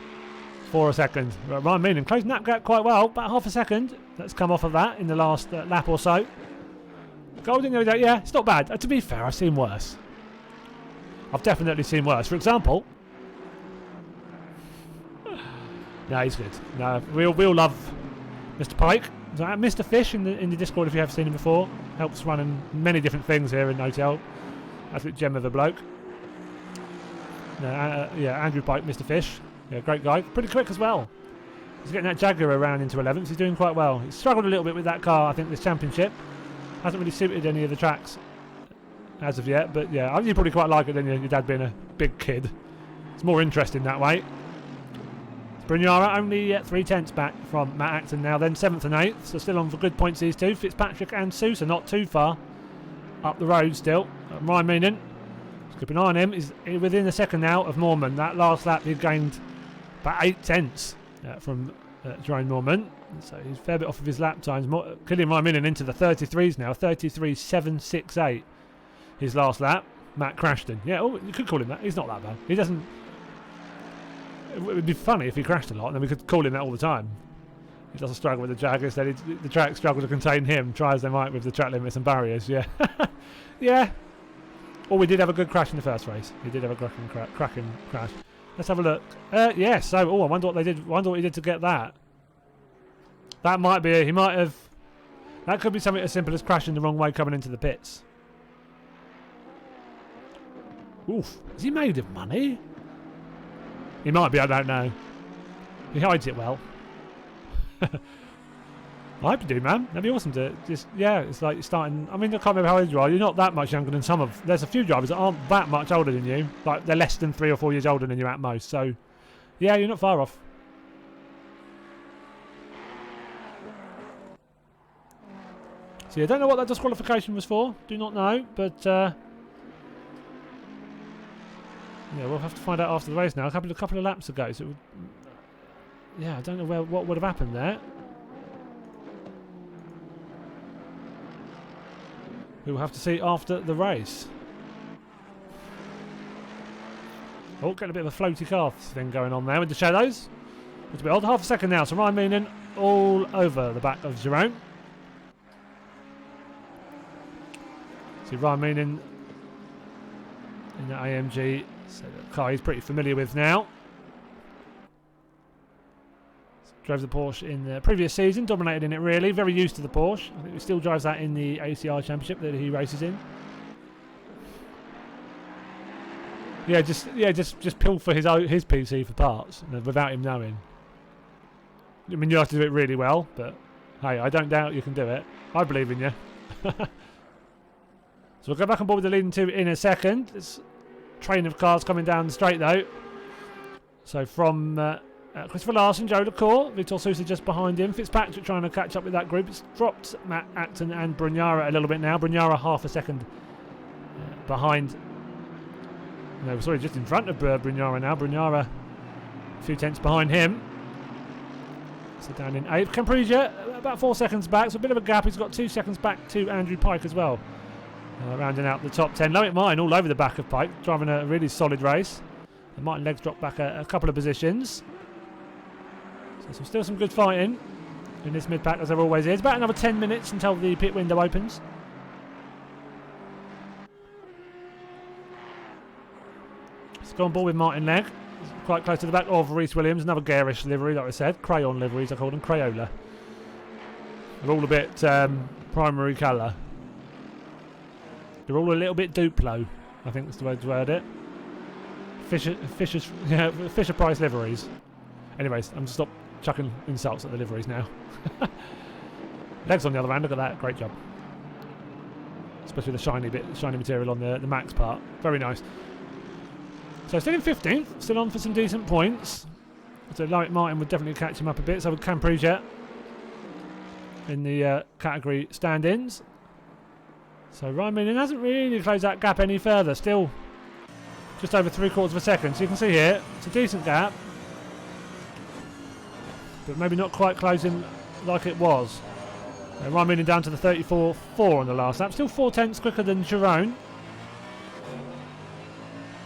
for a second. Ryan Meenan closing that gap quite well, about half a second. Let's come off of that in the last lap or so. Golden, yeah, it's not bad. To be fair, I've seen worse. I've definitely seen worse. For example. No, he's good. No, we'll love Mr. Pike. Mr. Fish in the Discord, if you have seen him before, helps running many different things here in OTL. Absolute gem of a bloke. Yeah, Andrew Pike, Mr. Fish. Yeah, great guy. Pretty quick as well. He's getting that Jaguar around into 11th. He's doing quite well. He's struggled a little bit with that car, I think, this championship. Hasn't really suited any of the tracks as of yet. But yeah, I think you probably quite like it than your dad being a big kid. It's more interesting that way. Brignara only 3/10 back from Matt Acton now, then 7th and 8th, so still on for good points these two. Fitzpatrick and Sousa not too far up the road still. Ryan Meenan, keep an eye on him, is within a second now of Moorman. That last lap he gained about 8/10 from Jerome Moorman, so he's a fair bit off of his lap times. Killing Ryan Meenan into the 33s now, 33.768 his last lap. Matt Crashton, yeah, you could call him that, he's not that bad. He doesn't. It would be funny if he crashed a lot, and then we could call him that all the time. He doesn't struggle with the Jag, instead the track struggle to contain him, try as they might with the track limits and barriers, yeah. Yeah. Or we did have a good crash in the first race. He did have a cracking crash. Let's have a look. Yeah, so, I wonder what they did. Wonder what he did to get that. That might be, he might have, that could be something as simple as crashing the wrong way coming into the pits. Oof. Is he made of money? He might be, I don't know. He hides it well. I hope you do, man. That'd be awesome to just, yeah, it's like starting. I mean, I can't remember how old you are. You're not that much younger than some of. There's a few drivers that aren't that much older than you. Like, they're less than 3 or 4 years older than you at most. So, yeah, you're not far off. So, I don't know what that disqualification was for. Do not know. But, yeah, we'll have to find out after the race now. A couple of laps ago. So, yeah, I don't know what would have happened there. We will have to see after the race. Oh, getting a bit of a floaty car thing going on there with the shadows. It's a bit odd. Half a second now. So Ryan Meenan all over the back of Jerome. See Ryan Meenan in the AMG. So the car he's pretty familiar with now. Drove the Porsche in the previous season, dominated in it really, very used to the Porsche. I think he still drives that in the ACR Championship that he races in. Yeah, just pill for his PC for parts without him knowing. I mean, you have to do it really well, but hey, I don't doubt you can do it. I believe in you. So we'll go back on board with the leading two in a second. There's a train of cars coming down the straight though. So from Christopher Larson, Joe LaCour, Vitor Sousa just behind him. Fitzpatrick trying to catch up with that group. It's dropped Matt Acton and Brugnara a little bit now. Brugnara half a second behind. No, sorry, just in front of Brugnara now. Brugnara a few tenths behind him. So down in 8th. Campriglia about 4 seconds back. So a bit of a gap. He's got 2 seconds back to Andrew Pike as well. Rounding out the top 10. Lowick Martin all over the back of Pike. Driving a really solid race. And Martin Legs dropped back a couple of positions. So still some good fighting in this mid-pack as there always is. About another 10 minutes until the pit window opens. Let's go on board with Martin Legg. Quite close to the back of Reece Williams. Another garish livery, like I said. Crayon liveries, I call them. Crayola. They're all a bit primary colour. They're all a little bit Duplo, I think that's the way to word it. Fisher Price liveries. Anyways, I'm just stop chucking insults at the liveries now. Legs on the other hand, look at that, great job. Especially the shiny material on the Max part. Very nice. So still in 15th, still on for some decent points. So Lowick Martin would definitely catch him up a bit. So with Campriglia in the category stand-ins. So Ryan Meenan hasn't really closed that gap any further. Still just over 3/4 of a second. So you can see here, it's a decent gap. But maybe not quite closing like it was. Ryan Meenan down to the 34.4 on the last lap. Still 4 tenths quicker than Jerome.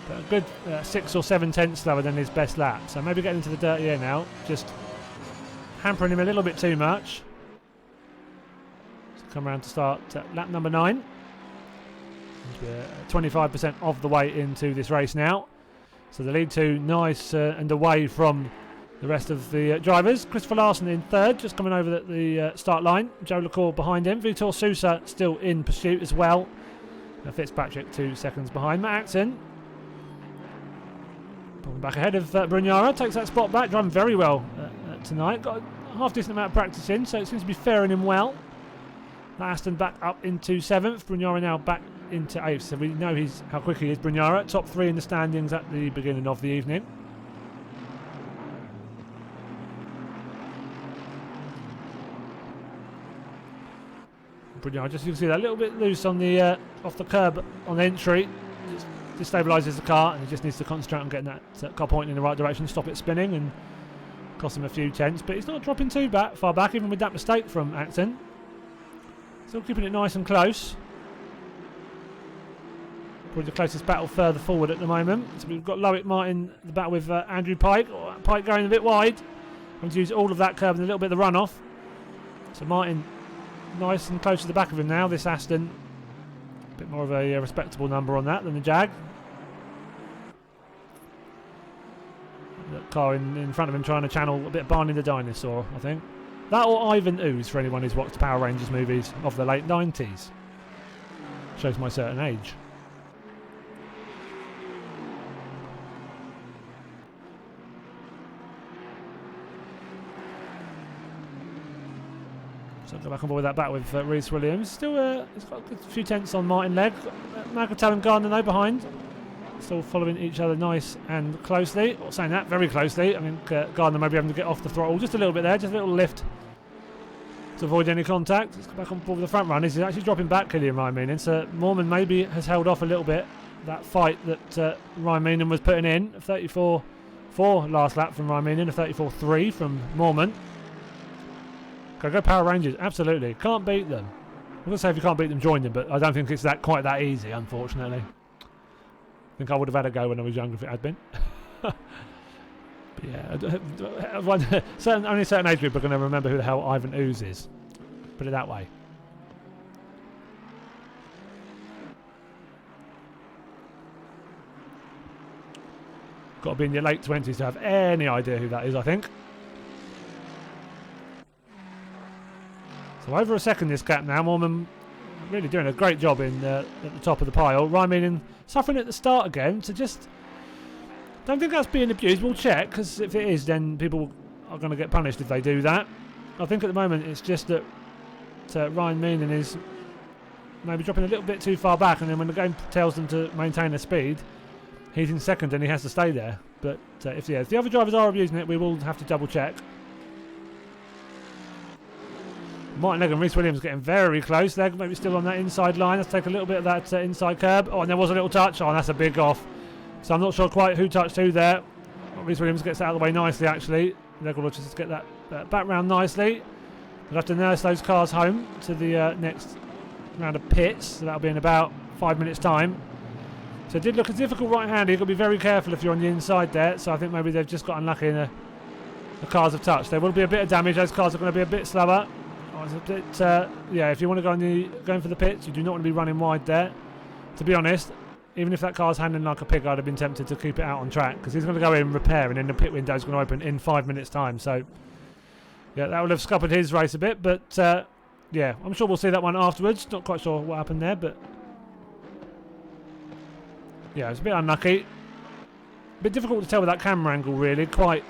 But a good 6 or 7 tenths slower than his best lap. So maybe getting into the dirt here now. Just hampering him a little bit too much. So come around to start lap number 9. 25% of the way into this race now. So the lead two nice and away from the rest of the drivers. Christopher Larson in 3rd, just coming over the start line. Joe LaCour behind him. Vitor Sousa still in pursuit as well. Fitzpatrick 2 seconds behind. Matt Acton popping back ahead of Brugnara. Takes that spot back. Driving very well tonight. Got a half decent amount of practice in, so it seems to be faring him well. Matt Acton back up into 7th. Brugnara now back into 8th. So we know how quick he is, Brugnara. Top 3 in the standings at the beginning of the evening. Brugnara, just you can see that a little bit loose on the off the curb on entry. Just destabilises the car, and he just needs to concentrate on getting that car pointing in the right direction, stop it spinning, and cost him a few tenths. But he's not dropping too far back, even with that mistake from Acton. Still keeping it nice and close. Probably the closest battle further forward at the moment. So we've got Lowick Martin, the battle with Andrew Pike. Pike going a bit wide. Having to use all of that curb and a little bit of the runoff. So Martin nice and close to the back of him now. This Aston, a bit more of a respectable number on that than the Jag. That car in front of him trying to channel a bit of Barney the Dinosaur, I think. That or Ivan Ooze for anyone who's watched Power Rangers movies of the late 90s. Shows my certain age. So I'll go back on board with that battle with Rhys Williams. Still, he's got a few tenths on Martin Legg. Magatel and Gardner though behind. Still following each other nice and closely. Or saying that, very closely. I mean, Gardner may be having to get off the throttle just a little bit there, just a little lift to avoid any contact. Let's go back on board with the front run. He's actually dropping back, Killian Ryan Meenan. So Moorman maybe has held off a little bit that fight that Ryan Meenan was putting in. 34.4 last lap from Ryan Meenan, a 34.3 from Moorman. Go Power Rangers, absolutely. Can't beat them. I'm going to say if you can't beat them, join them, but I don't think it's quite that easy, unfortunately. I think I would have had a go when I was younger if it had been. But yeah, only a certain age group are going to remember who the hell Ivan Ooze is. Put it that way. Got to be in your late 20s to have any idea who that is, I think. So over a second this gap now. Moorman really doing a great job at the top of the pile. Ryan Meenan suffering at the start again, so just don't think that's being abused. We'll check, because if it is, then people are going to get punished if they do that. I think at the moment it's just that Ryan Meenan is maybe dropping a little bit too far back, and then when the game tells them to maintain their speed, he's in second and he has to stay there. But if the other drivers are abusing it, we will have to double check. Martin Legg and Rhys Williams getting very close. Legg maybe still on that inside line. Let's take a little bit of that inside curb. Oh, and there was a little touch. Oh, and that's a big off. So I'm not sure quite who touched who there. Rhys Williams gets that out of the way nicely, actually. Legg will just get that back round nicely. We'll have to nurse those cars home to the next round of pits. So that'll be in about 5 minutes' time. So it did look a difficult right-hander. You've got to be very careful if you're on the inside there. So I think maybe they've just got unlucky and the cars have touched. There will be a bit of damage. Those cars are going to be a bit slower. It's a bit, yeah, if you want to going for the pits, you do not want to be running wide there. To be honest, even if that car's handling like a pig, I'd have been tempted to keep it out on track, because he's going to go in and repair, and then the pit window is going to open in 5 minutes' time. So, yeah, that would have scuppered his race a bit, but yeah, I'm sure we'll see that one afterwards. Not quite sure what happened there, but yeah, it's a bit unlucky. A bit difficult to tell with that camera angle, really. Quite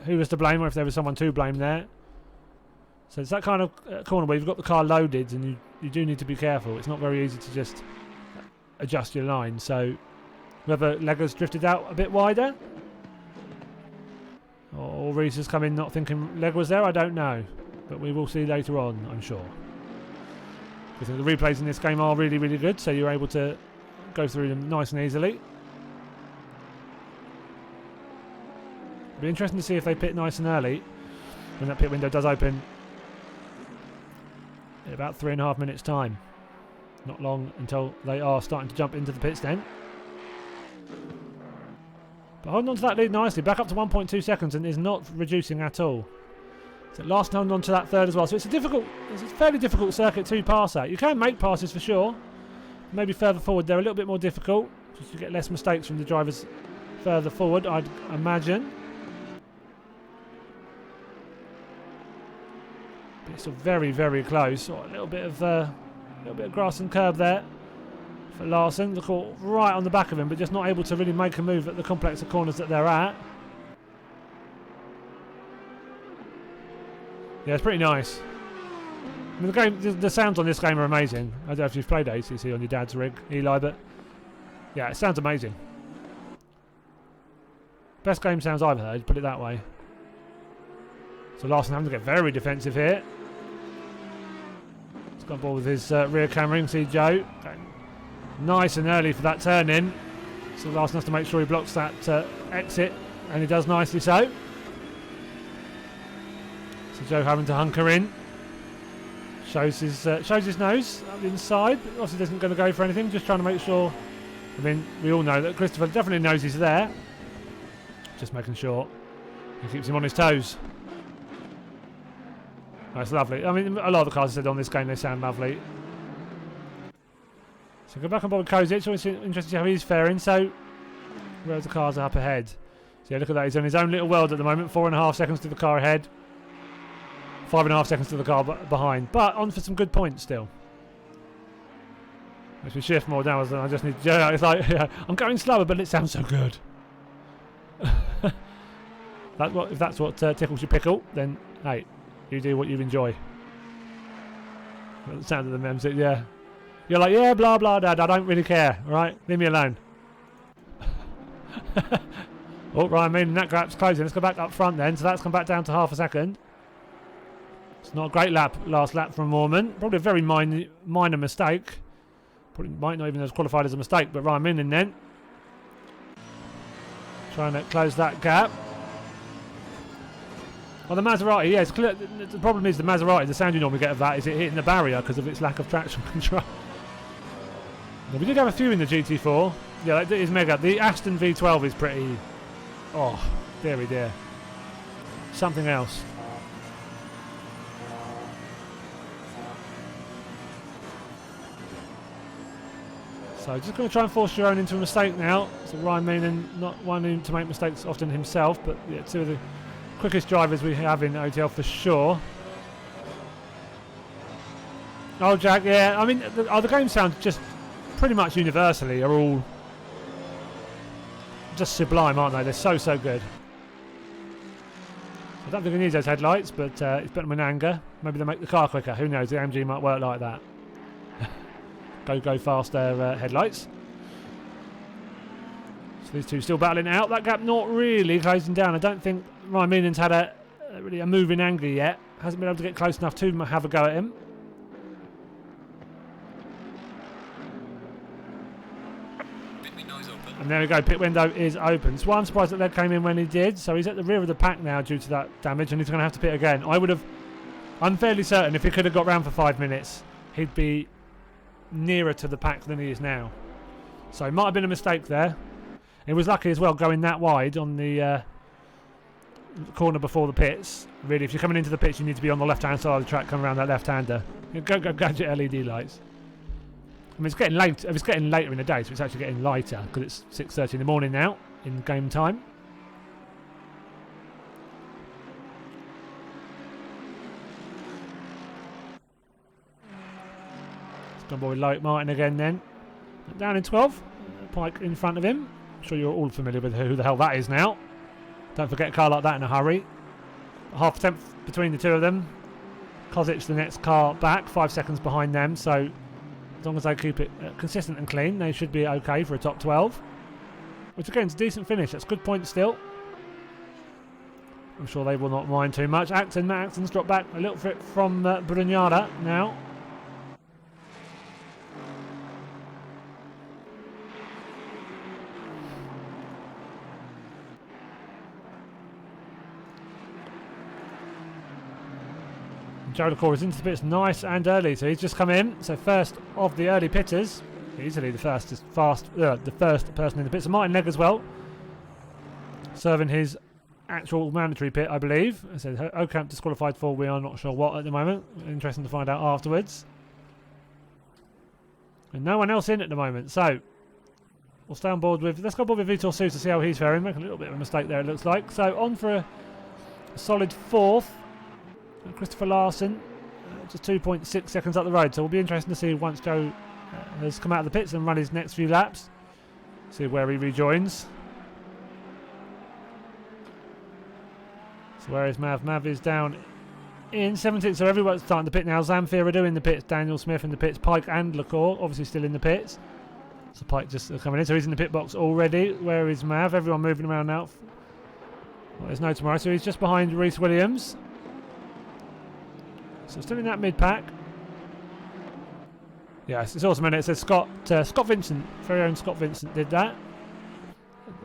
who was to blame, or if there was someone to blame there. So it's that kind of corner where you've got the car loaded and you do need to be careful. It's not very easy to just adjust your line. So whether Legger's drifted out a bit wider or Rhys has come in not thinking Legger was there, I don't know. But we will see later on, I'm sure. I think the replays in this game are really, really good, so you're able to go through them nice and easily. It'll be interesting to see if they pit nice and early when that pit window does open. In about 3.5 minutes' time. Not long until they are starting to jump into the pits then. But holding on to that lead nicely, back up to 1.2 seconds and is not reducing at all. So last holding on to that third as well. So it's a fairly difficult circuit to pass at. You can make passes for sure. Maybe further forward they're a little bit more difficult, just to get less mistakes from the drivers further forward, I'd imagine. It's very, very close. Oh, a little bit of grass and curb there for Larson. The caught right on the back of him, but just not able to really make a move at the complex of corners that they're at. Yeah, it's pretty nice. I mean, the game, the sounds on this game are amazing. I don't know if you've played ACC on your dad's rig, Eli, but yeah, it sounds amazing. Best game sounds I've heard, put it that way. So Larson having to get very defensive here. He's got on board with his rear camera. See Joe going nice and early for that turn in. So Larson has to make sure he blocks that exit, and he does nicely so. So Joe having to hunker in. Shows his nose up the inside, but obviously isn't going to go for anything. Just trying to make sure. I mean, we all know that Christopher definitely knows he's there. Just making sure he keeps him on his toes. That's lovely. I mean, a lot of the cars I said on this game, they sound lovely. So go back on board with Kozic. Always interesting to see how he's faring. So, where's the cars up ahead? So yeah, look at that. He's in his own little world at the moment. 4.5 seconds to the car ahead. 5.5 seconds to the car behind. But on for some good points still. As we shift more downwards, I just need to... Yeah, it's like, yeah, I'm going slower, but it sounds so good. If that's what tickles your pickle, then, hey, You do what you enjoy. The sound of the memes, yeah. You're like, yeah, blah, blah, dad, I don't really care, alright? Leave me alone. Oh, right, I mean, that gap's closing. Let's go back up front then. So that's come back down to half a second. It's not a great last lap from Moorman. Probably a very minor mistake. Probably might not even have qualified as a mistake, but Ryan Minnan then. Trying to close that gap. Well, the Maserati, yeah, it's clear. The problem is the Maserati, the sound you normally get of that is it hitting the barrier because of its lack of traction control. Now, we did have a few in the GT4. Yeah, that is mega. The Aston V12 is pretty... Oh, dearie dear. Something else. So just going to try and force your own into a mistake now. So Ryan Meenan not wanting to make mistakes often himself, but yeah, two of the quickest drivers we have in OTL for sure. Oh, Jack, yeah. I mean, the game sounds just pretty much universally are all just sublime, aren't they? They're so, so good. I don't think I need those headlights, but it's better than anger. Maybe they'll make the car quicker. Who knows? The AMG might work like that. Go faster headlights. So these two still battling out. That gap not really closing down. I don't think Ryan Meenan's had really a moving anger yet. Hasn't been able to get close enough to have a go at him. And there we go, pit window is open. So I'm surprised that Led came in when he did. So he's at the rear of the pack now due to that damage, and he's going to have to pit again. I'm fairly certain if he could have got round for 5 minutes, he'd be nearer to the pack than he is now. So it might have been a mistake there. He was lucky as well going that wide on the corner before the pits. Really, if you're coming into the pits, you need to be on the left-hand side of the track, come around that left-hander. Go gadget LED lights. I mean, it's getting late. It's getting later in the day, so it's actually getting lighter because it's 6:30 in the morning now in game time. It's gone boy Loic Martin again then. Down in 12. Pike in front of him. I'm sure you're all familiar with who the hell that is now. Don't forget a car like that in a hurry. Half a tenth between the two of them. Kozic the next car back, 5 seconds behind them, so as long as they keep it consistent and clean, they should be okay for a top 12. Which again is a decent finish. That's a good point still. I'm sure they will not mind too much. Matt Acton's dropped back a little bit from Brugnara now. Joe LaCour is into the pits nice and early, so he's just come in. So first of the early pitters, easily the first person in the pits. So Martin Legg as well, serving his actual mandatory pit, I believe. I said Ocamp disqualified for we are not sure what at the moment. Interesting to find out afterwards. And no one else in at the moment, so we'll stay on board with. Let's go on board with Vitor Sousa to see how he's faring. Making a little bit of a mistake there, it looks like. So on for a solid fourth. Christopher Larson, just 2.6 seconds up the road, so we'll be interested to see once Joe has come out of the pits and run his next few laps, see where he rejoins. So where is Mav? Mav is down in 17th, so everyone's starting to pit now. Zamfira in the pits, Daniel Smith in the pits, Pike and LaCour obviously still in the pits. So Pike just coming in, so he's in the pit box already. Where is Mav? Everyone moving around now. Well, there's no tomorrow, so he's just behind Rhys Williams. So still in that mid-pack. Yes, it's awesome, and it says Scott Vincent, very own Scott Vincent did that.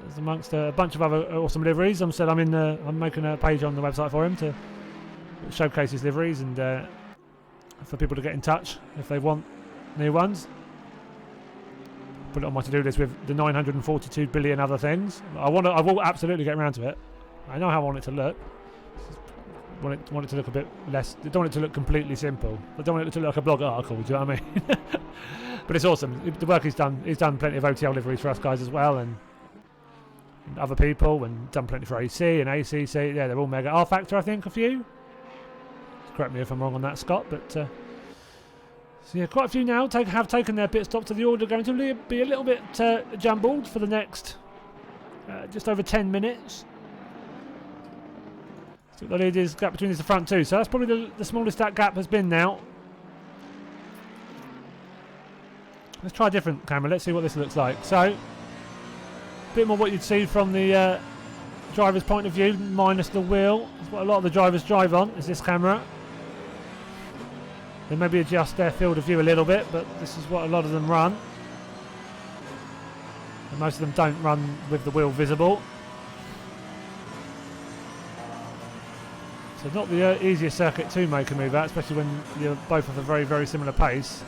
As amongst a bunch of other awesome liveries. I'm making a page on the website for him to showcase his liveries and for people to get in touch if they want new ones. Put it on my to-do list with the 942 billion other things. I will absolutely get around to it. I know how I want it to look. Want it to look a bit less. I don't want it to look completely simple. I don't want it to look like a blog article. Do you know what I mean? But it's awesome. The work he's done. He's done plenty of OTL liveries for us guys as well, and other people, and done plenty for AC and ACC. Yeah, they're all mega. R Factor, I think, a few. Correct me if I'm wrong on that, Scott. But so yeah, quite a few now have taken their pit stop. To the order going to be a little bit jumbled for the next just over 10 minutes. So the lead is gap between the front two. So that's probably the smallest that gap has been now. Let's try a different camera. Let's see what this looks like. So, a bit more what you'd see from the driver's point of view, minus the wheel. That's what a lot of the drivers drive on, is this camera. They maybe adjust their field of view a little bit, but this is what a lot of them run. And most of them don't run with the wheel visible. So not the easiest circuit to make a move at, especially when you're both at a very, very similar pace.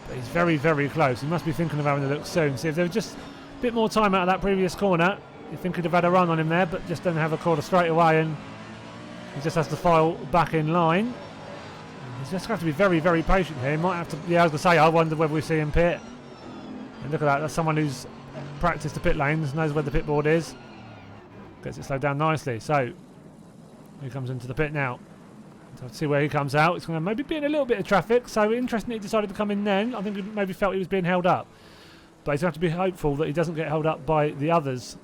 But he's very, very close. He must be thinking of having a look soon. See if there was just a bit more time out of that previous corner. You think he'd have had a run on him there, but just don't have a corner straight away, and he just has to file back in line. He's just going to have to be very, very patient here. He might have to. Yeah, I was going to say, I wonder whether we see him pit. And look at that. That's someone who's practiced the pit lanes, knows where the pit board is. Gets it slowed down nicely. So he comes into the pit now. So see where he comes out. It's going to maybe be in a little bit of traffic. So interesting he decided to come in then. I think he maybe felt he was being held up. But he's going to have to be hopeful that he doesn't get held up by the others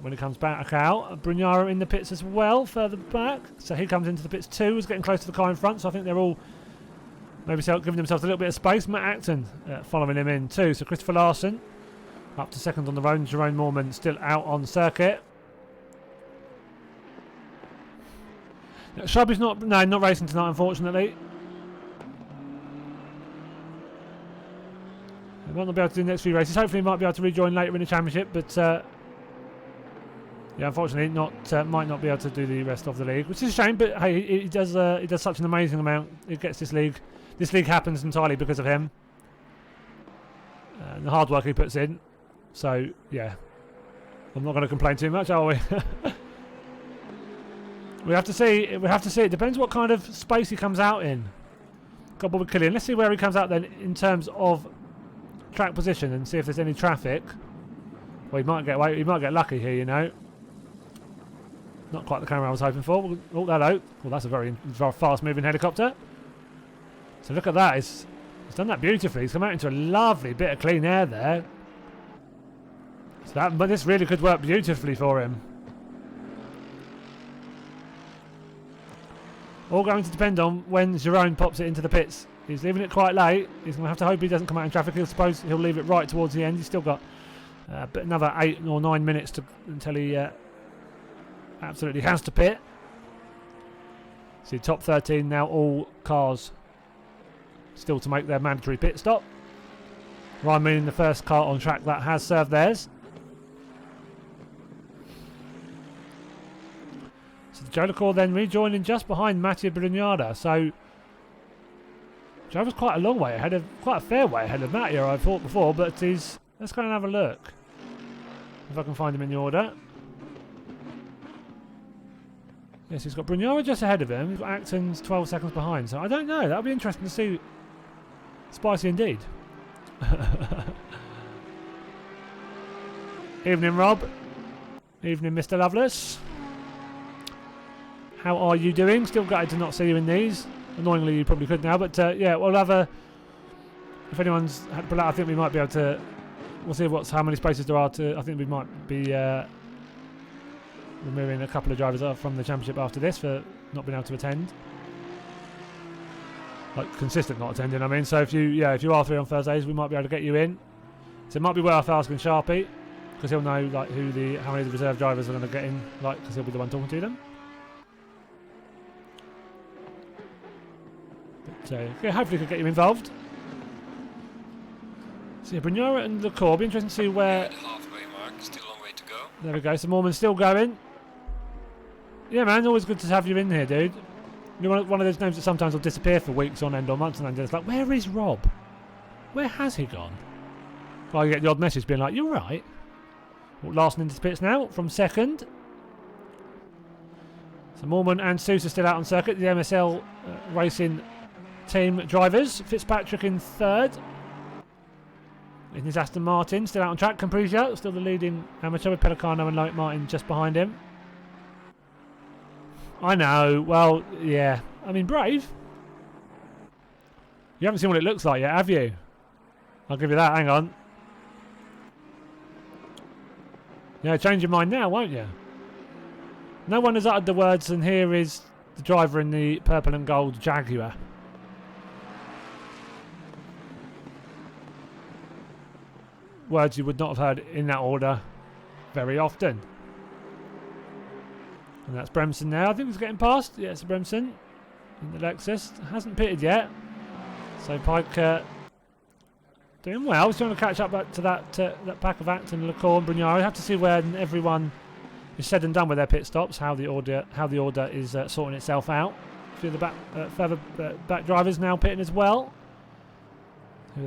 when he comes back out. Brugnara in the pits as well, further back. So he comes into the pits too. He's getting close to the car in front. So I think they're all maybe giving themselves a little bit of space. Matt Acton following him in too. So Christopher Larson up to second on the road. Jerome Moorman still out on circuit. Shelby's not racing tonight, unfortunately. He might not be able to do the next few races. Hopefully he might be able to rejoin later in the championship, but yeah, unfortunately might not be able to do the rest of the league, which is a shame. But hey, he does such an amazing amount. He gets this league. This league happens entirely because of him and the hard work he puts in. So yeah, I'm not going to complain too much, are we? We have to see. It depends what kind of space he comes out in. Got Bobby Killian. Let's see where he comes out then in terms of track position and see if there's any traffic. Well, he might get away. He might get lucky here, you know. Not quite the camera I was hoping for. Oh, hello. Well, that's a very fast-moving helicopter. So look at that. He's done that beautifully. He's come out into a lovely bit of clean air there. So but this really could work beautifully for him. All going to depend on when Jerome pops it into the pits. He's leaving it quite late. He's going to have to hope he doesn't come out in traffic. I suppose he'll leave it right towards the end. He's still got another 8 or 9 minutes until he absolutely has to pit. See, top 13 now, all cars still to make their mandatory pit stop. Ryan Meaning, the first car on track that has served theirs. Joe Lecor then rejoining just behind Mattia Brugnara. So Joe was quite a long way ahead quite a fair way ahead of Mattia, I thought before, but let's go and have a look. If I can find him in the order. Yes, he's got Brugnara just ahead of him. He's got Acton's 12 seconds behind. So I don't know. That'll be interesting to see. Spicy indeed. Evening, Rob. Evening, Mr. Loveless. How are you doing? Still gutted to not see you in these. Annoyingly, you probably could now, but yeah, we'll have a. If anyone's had to pull out, I think we might be able to. We'll see how many spaces there are to. I think we might be removing a couple of drivers from the championship after this for not being able to attend. Like consistent not attending, I mean. So if you are free on Thursdays, we might be able to get you in. So it might be worth asking Sharpie, because he'll know like how many of the reserve drivers are going to get in, like because he'll be the one talking to them. So yeah, hopefully we can get you involved. So yeah, Brugnara and Lecor. Be interesting to see where. Halfway mark, still a long way to go. There we go. So Moorman's still going. Yeah, man, always good to have you in here, dude. You're one of those names that sometimes will disappear for weeks on end or months on end. It's like, where is Rob? Where has he gone? Well, you get the odd message being like, you're right. Well, Larson into the pits now from second. So Moorman and Sousa still out on circuit. The MSL Racing team drivers. Fitzpatrick in third. In his Aston Martin, still out on track. Camprizio, still the leading amateur with Pelicano and Loic Martin just behind him. I know, well, yeah. I mean, brave. You haven't seen what it looks like yet, have you? I'll give you that, hang on. Yeah, change your mind now, won't you? No one has uttered the words, and here is the driver in the purple and gold Jaguar. Words you would not have heard in that order very often. And that's Bremson now. I think he's getting past. Yeah, it's Bremson in the Lexus. Hasn't pitted yet. So Pike doing well. He's trying to catch up back to that pack of Acton, Lecor and Brignard. We have to see when everyone is said and done with their pit stops, how the order is sorting itself out. A few of the further back drivers now pitting as well.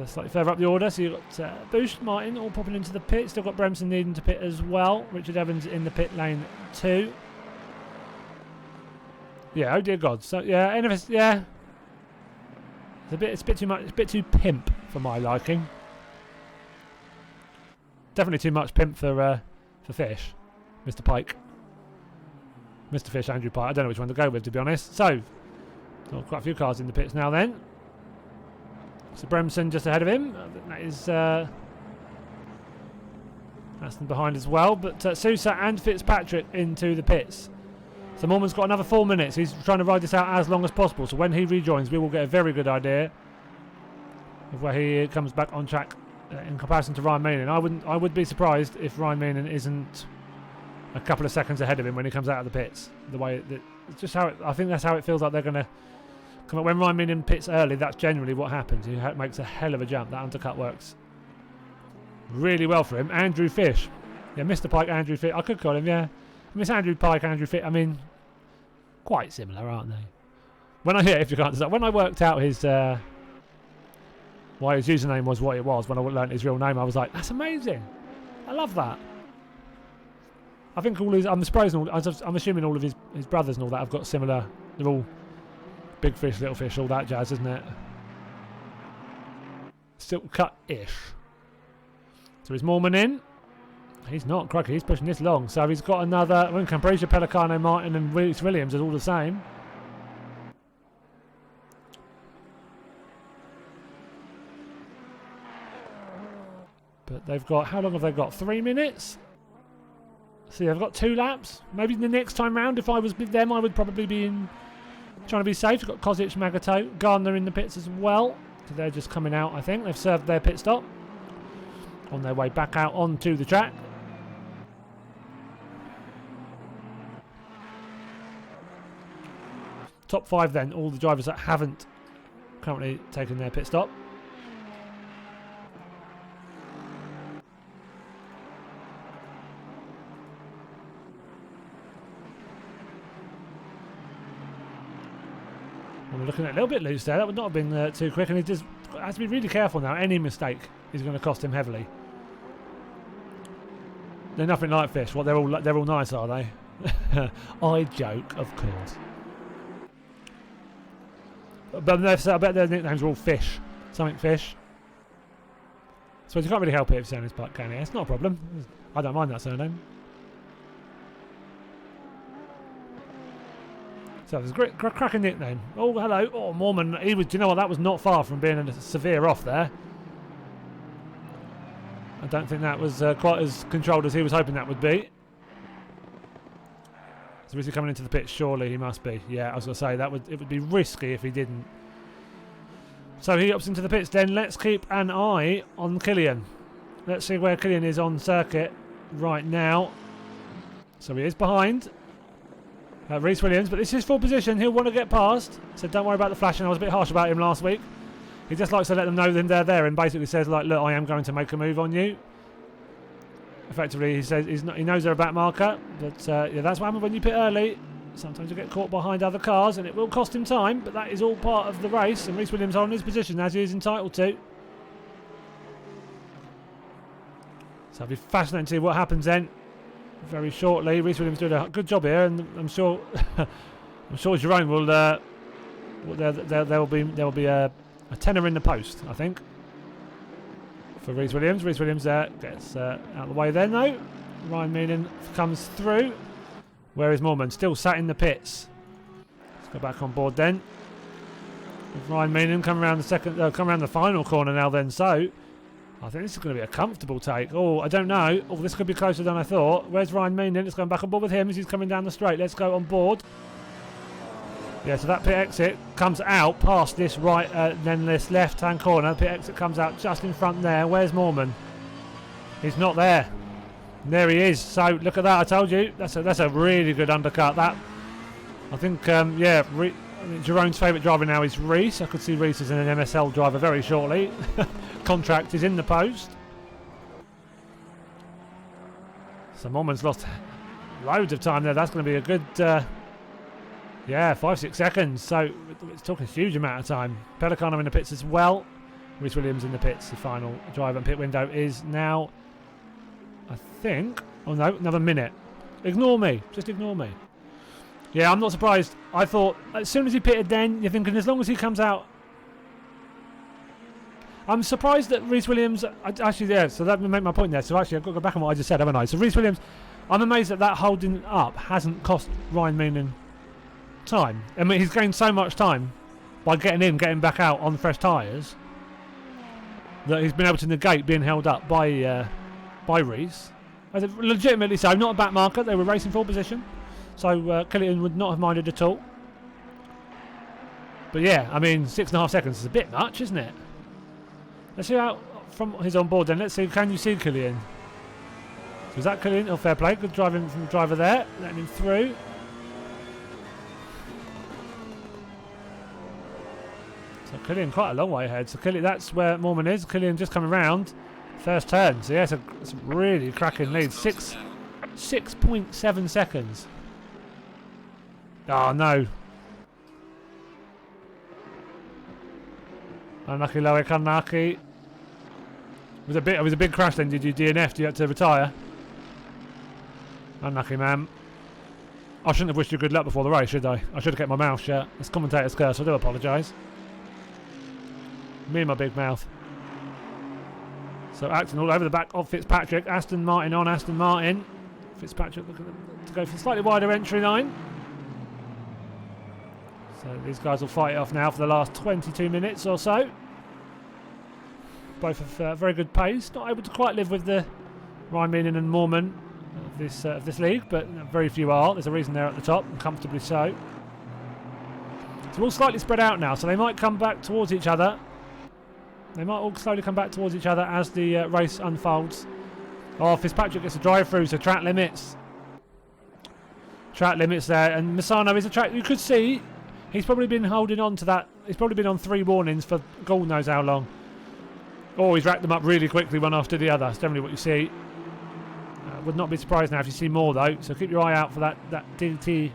Slightly further up the order, so you've got Boost, Martin all popping into the pit. Still got Bremson needing to pit as well. Richard Evans in the pit lane too. Yeah, oh dear God. So yeah, anyways, yeah. It's a bit too much. It's a bit too pimp for my liking. Definitely too much pimp for Fish, Mr. Pike, Mr. Fish, Andrew Pike. I don't know which one to go with, to be honest. So, quite a few cars in the pits now. Then, so Bremson just ahead of him. I think that is Aston behind as well. But Sousa and Fitzpatrick into the pits. So Mormon's got another 4 minutes. He's trying to ride this out as long as possible. So when he rejoins, we will get a very good idea of where he comes back on track in comparison to Ryan Meenan. I would be surprised if Ryan Meenan isn't a couple of seconds ahead of him when he comes out of the pits. The way that it's just how I think that's how it feels like they're going to come up. When Ryan Meenan pits early, that's generally what happens. He makes a hell of a jump. That undercut works really well for him. Andrew Fish, yeah, Mr. Pike, Andrew Fish. I could call him, yeah. Miss Andrew Pike, Andrew Fish. I mean, quite similar, aren't they? When I worked out his why his username was what it was, when I learnt his real name, I was like, that's amazing. I love that. I think I'm assuming all of his brothers and all that have got similar. They're all big fish, little fish, all that jazz, isn't it? Silk cut-ish. So is Mormon in? He's not, crikey, he's pushing this long. So he's got another. When Cambrasia, Pelicano, Martin and Reece Williams are all the same. But they've got, how long have they got? 3 minutes? See, they've got 2 laps. Maybe the next time round, if I was with them, I would probably be trying to be safe. We've got Kozic, Magato, Gardner in the pits as well. So they're just coming out, I think. They've served their pit stop on their way back out onto the track. Top 5 then, all the drivers that haven't currently taken their pit stop. We're looking at a little bit loose there. That would not have been too quick, and he just has to be really careful now. Any mistake is going to cost him heavily. They're nothing like Fish. What, they're all nice, are they? I joke, of course. But I bet their nicknames are all Fish. Something Fish. So you can't really help it if saying his part, can you? It's not a problem. I don't mind that surname. So it's a great, cracking nickname. Oh, hello. Oh, Mormon. He was. Do you know what? That was not far from being a severe off there. I don't think that was quite as controlled as he was hoping that would be. So is he coming into the pit? Surely he must be. Yeah, I was going to say it would be risky if he didn't. So he opts into the pits. Then let's keep an eye on Killian. Let's see where Killian is on circuit right now. So he is behind Reece Williams, but this is full position. He'll want to get past. So don't worry about the flashing. I was a bit harsh about him last week. He just likes to let them know that they're there and basically says, like, look, I am going to make a move on you. Effectively, he says he knows they're a back marker, but yeah, that's what happens when you pit early. Sometimes you get caught behind other cars, and it will cost him time, but that is all part of the race, and Reece Williams on his position, as he is entitled to. So it'll be fascinating to see what happens then. Very shortly, Reece Williams doing a good job here, and I'm sure Jerome will. There will be a tenner in the post, I think, for Reece Williams. Reece Williams gets out of the way then, though. Ryan Meenan comes through. Where is Mormon? Still sat in the pits. Let's go back on board then. With Ryan Meenan come around the final corner now. Then so I think this is going to be a comfortable take. Oh, I don't know. Oh, this could be closer than I thought. Where's Ryan Meanin? Let's go back on board with him as he's coming down the straight. Let's go on board. Yeah, so that pit exit comes out past this right, then this left-hand corner. Pit exit comes out just in front there. Where's Moorman? He's not there. And there he is. So look at that. I told you. That's a really good undercut. That I think, yeah. I mean, Jerome's favourite driver now is Reese. I could see Reese as an MSL driver very shortly. Contract is in the post. So Moorman's lost loads of time there. That's going to be a good, yeah, 5-6 seconds. So it's talking a huge amount of time. Pelicano in the pits as well. Reese Williams in the pits. The final driver and pit window is now, I think, oh no, another minute. Ignore me. Just ignore me. Yeah, I'm not surprised. I thought as soon as he pitted then, you're thinking as long as he comes out. I'm surprised that Reese Williams, actually, yeah, so that would make my point there. So actually, I've got to go back on what I just said, haven't I? So Reese Williams, I'm amazed that holding up hasn't cost Ryan Meanin time. I mean, he's gained so much time by getting back out on fresh tyres that he's been able to negate being held up by Reese. Legitimately so, not a back marker. They were racing full position. So Killian would not have minded at all. But yeah, I mean, 6.5 seconds is a bit much, isn't it? Let's see how from his on board then. Let's see, can you see Killian? So is that Killian? Oh, fair play. Good driving from the driver there. Letting him through. So Killian quite a long way ahead. So Killian, that's where Moorman is. Killian just coming round. First turn. So yeah, it's a really cracking lead. 6.7 seconds. Oh no. Unlucky Loic, unlucky. It was a big crash then. Did you DNF? You had to retire? Unlucky, man. I shouldn't have wished you good luck before the race, should I? I should have kept my mouth shut. It's commentator's curse. I do apologise. Me and my big mouth. So acting all over the back of Fitzpatrick. Aston Martin on Aston Martin. Fitzpatrick looking to go for a slightly wider entry line. So these guys will fight it off now for the last 22 minutes or so. Both of very good pace. Not able to quite live with the Ryan Meanin and Moorman of this league, but very few are. There's a reason they're at the top, and comfortably so. So we're all slightly spread out now, so they might come back towards each other. They might all slowly come back towards each other as the race unfolds. Oh, Fitzpatrick gets a drive through, so track limits. Track limits there, and Misano is a track. You could see he's probably been holding on to that. He's probably been on 3 warnings for God knows how long. Oh, he's racked them up really quickly, one after the other. That's definitely what you see. Would not be surprised now if you see more though. So keep your eye out for that DT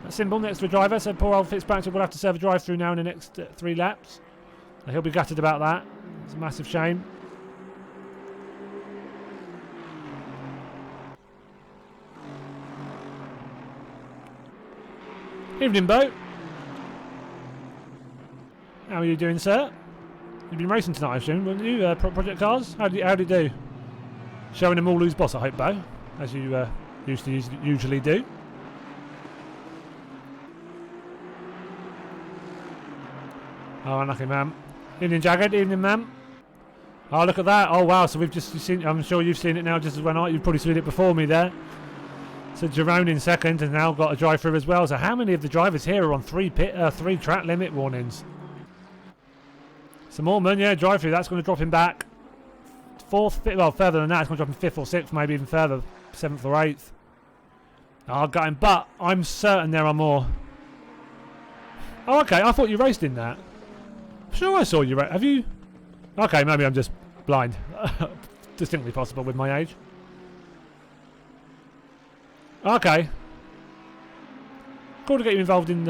symbol next to the driver. So poor old Fitzpatrick will have to serve a drive through now in the next 3 laps. And he'll be gutted about that. It's a massive shame. Evening, Bo. How are you doing, sir? You've been racing tonight, I assume, weren't you? Project Cars? How'd you do? Showing them all who's boss, I hope, Bo, as you usually do. Oh, unlucky, ma'am. Evening, Jagged. Evening, ma'am. Oh, look at that. Oh, wow. So we've just seen. I'm sure you've seen it now, just as when you've probably seen it before me there. So Jerome in second, and now got a drive through as well. So how many of the drivers here are on 3 track limit warnings? So Moorman, yeah, drive through. That's going to drop him back 4th, 5th, well, further than that. It's going to drop him 5th or 6th, maybe even further, 7th or 8th. Oh, got him, but I'm certain there are more. Oh, okay. I thought you raced in that. I'm sure I saw you. Have you? Okay, maybe I'm just blind. Distinctly possible with my age. Okay. Cool to get you involved in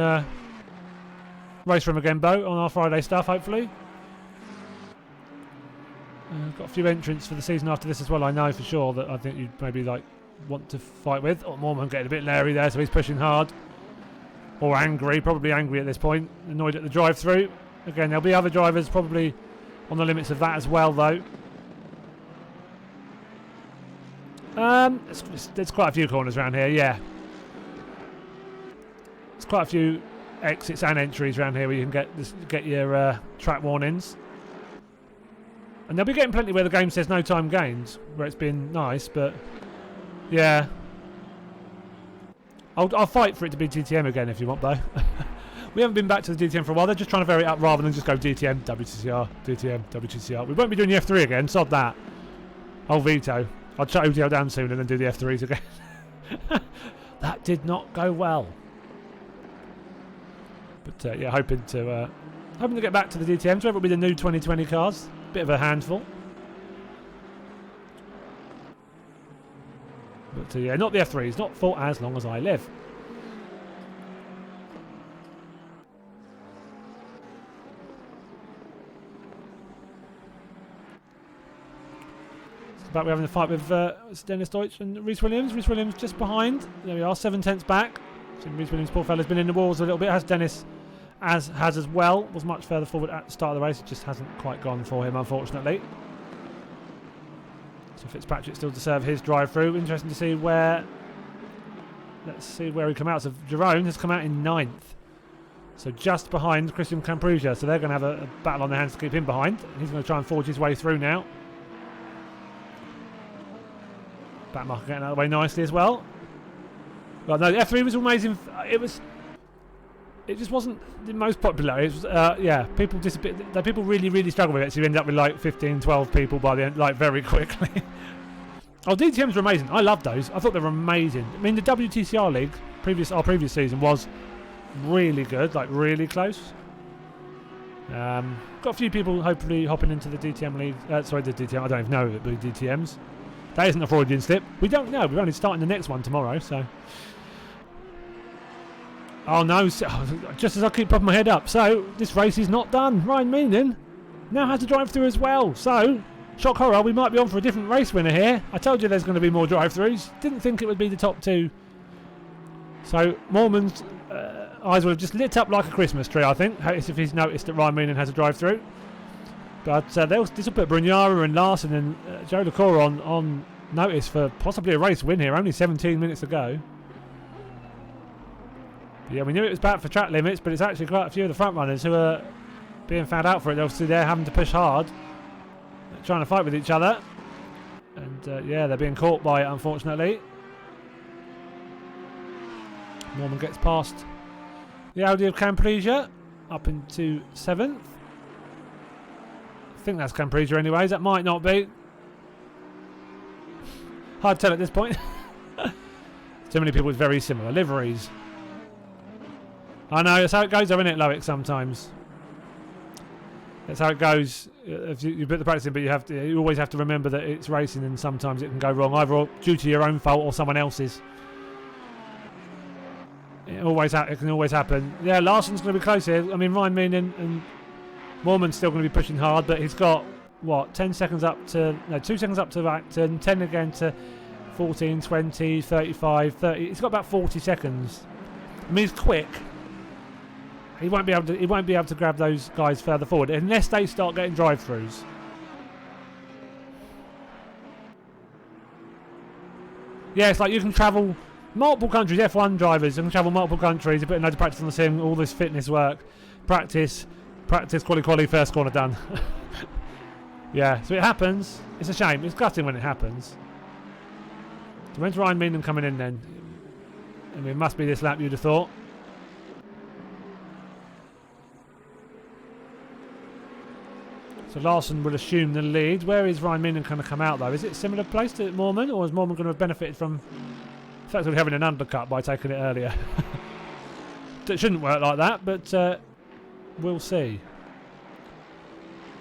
race room again, Bo, on our Friday stuff, hopefully. Got a few entrants for the season after this as well, I know for sure, that I think you'd maybe want to fight with. Oh, Moorman getting a bit leery there, so he's pushing hard. Or angry, probably angry at this point. Annoyed at the drive-through. Again, there'll be other drivers probably on the limits of that as well, though. There's quite a few corners around here, yeah. There's quite a few exits and entries around here where you can get your track warnings. And they'll be getting plenty where the game says no time gained, where it's been nice, but yeah. I'll fight for it to be DTM again if you want, though. We haven't been back to the DTM for a while. They're just trying to vary it up rather than just go DTM, WTCR, DTM, WTCR. We won't be doing the F3 again, sod that. I'll veto. I'll shut OTL down soon and then do the F3s again. That did not go well. But yeah, hoping to get back to the DTMs. Whether it'll be the new 2020 cars. Bit of a handful. But yeah, not the F3s. Not for as long as I live. Back we're having a fight with Dennis Deutsch and Reese Williams. Reese Williams just behind. There we are, 7/10 back. So Reese Williams, poor fella's been in the walls a little bit, as Dennis has as well. Was much further forward at the start of the race. It just hasn't quite gone for him, unfortunately. So Fitzpatrick still to serve his drive-through. Interesting to see where... Let's see where he come out. So Jerome has come out in 9th. So just behind Christian Camprugia. So they're going to have a battle on their hands to keep him behind. He's going to try and forge his way through now. Backmarker getting out of the way nicely as well. Well, no, the F3 was amazing. It just wasn't the most popular. It was, yeah, people people really struggle with it. So you end up with like 15, 12 people by the end, like very quickly. Oh, DTMs were amazing. I loved those. I thought they were amazing. I mean, the WTCR league, our previous season was really good, like really close. Got a few people hopefully hopping into the DTM league. Sorry, the DTM. I don't even know if it would be DTMs. That isn't a Freudian slip. We don't know. We're only starting the next one tomorrow, so... Oh no, just as I keep popping my head up. So, this race is not done. Ryan Meenan now has to drive through as well. So, shock horror, we might be on for a different race winner here. I told you there's going to be more drive-throughs. Didn't think it would be the top two. So, Mormon's eyes will have just lit up like a Christmas tree, I think, if he's noticed that Ryan Meenan has a drive-through. But this will put Brugnara and Larson and Joe LaCour on notice for possibly a race win here. Only 17 minutes to go. But yeah, we knew it was bad for track limits, but it's actually quite a few of the front runners who are being found out for it. Obviously, they're having to push hard, trying to fight with each other. And yeah, they're being caught by it, unfortunately. Norman gets past the Audi of Camprisia up into 7th. I think that's Camprisia anyways. That might not be. Hard to tell at this point. Too many people with very similar liveries. I know, that's how it goes though, isn't it, Loic, sometimes? That's how it goes. If you put the practice in, but you always have to remember that it's racing and sometimes it can go wrong, either due to your own fault or someone else's. It can always happen. Yeah, Larson's going to be close here. I mean, Ryan Meenan and Mormon's still going to be pushing hard, but he's got, what, 10 seconds up to... No, 2 seconds up to Acton, 10 again to 14, 20, 35, 30. He's got about 40 seconds. I mean, he's quick. He won't be able to grab those guys further forward unless they start getting drive-throughs. Yeah, it's like you can travel multiple countries. F1 drivers you can travel multiple countries. You put a load of practice on the sim, all this fitness work, practice, quali, first corner done. Yeah, so it happens. It's a shame. It's gutting when it happens. So when's Ryan Meenan coming in then? I mean, it must be this lap, you'd have thought. So Larson will assume the lead. Where is Ryan Meenan going to come out though? Is it a similar place to Mormon, or is Mormon going to have benefited from effectively having an undercut by taking it earlier? It shouldn't work like that, but we'll see.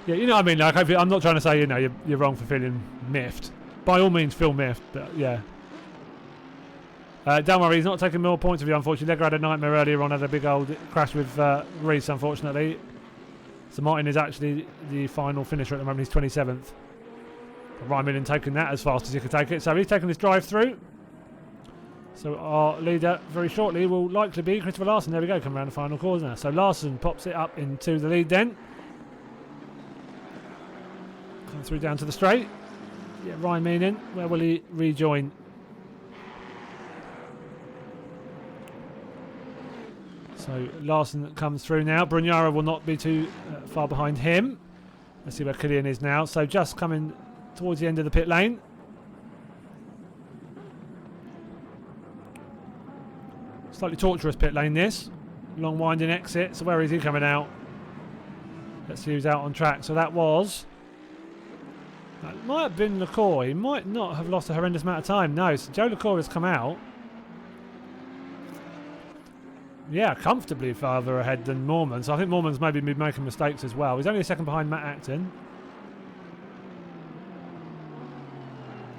Yeah, you know what I mean. Like, I'm not trying to say you're wrong for feeling miffed. By all means, feel miffed, but yeah. Don't worry, he's not taking more points of you, unfortunately. Legger had a nightmare earlier on, had a big old crash with Reese, unfortunately. So Martin is actually the final finisher at the moment. He's 27th. Ryan Meenan taking that as fast as he could take it. So he's taking this drive through. So our leader very shortly will likely be Christopher Larson. There we go, coming around the final corner. So Larson pops it up into the lead then. Come through down to the straight. Yeah, Ryan Meenan, where will he rejoin? So Larson comes through now. Brugnara will not be too far behind him. Let's see where Killian is now. So just coming towards the end of the pit lane. Slightly torturous pit lane this. Long winding exit. So where is he coming out? Let's see who's out on track. So that might have been LaCour. He might not have lost a horrendous amount of time. No, so Joe LaCour has come out. Yeah, comfortably farther ahead than Moorman. So I think Moorman's maybe been making mistakes as well. He's only a second behind Matt Acton.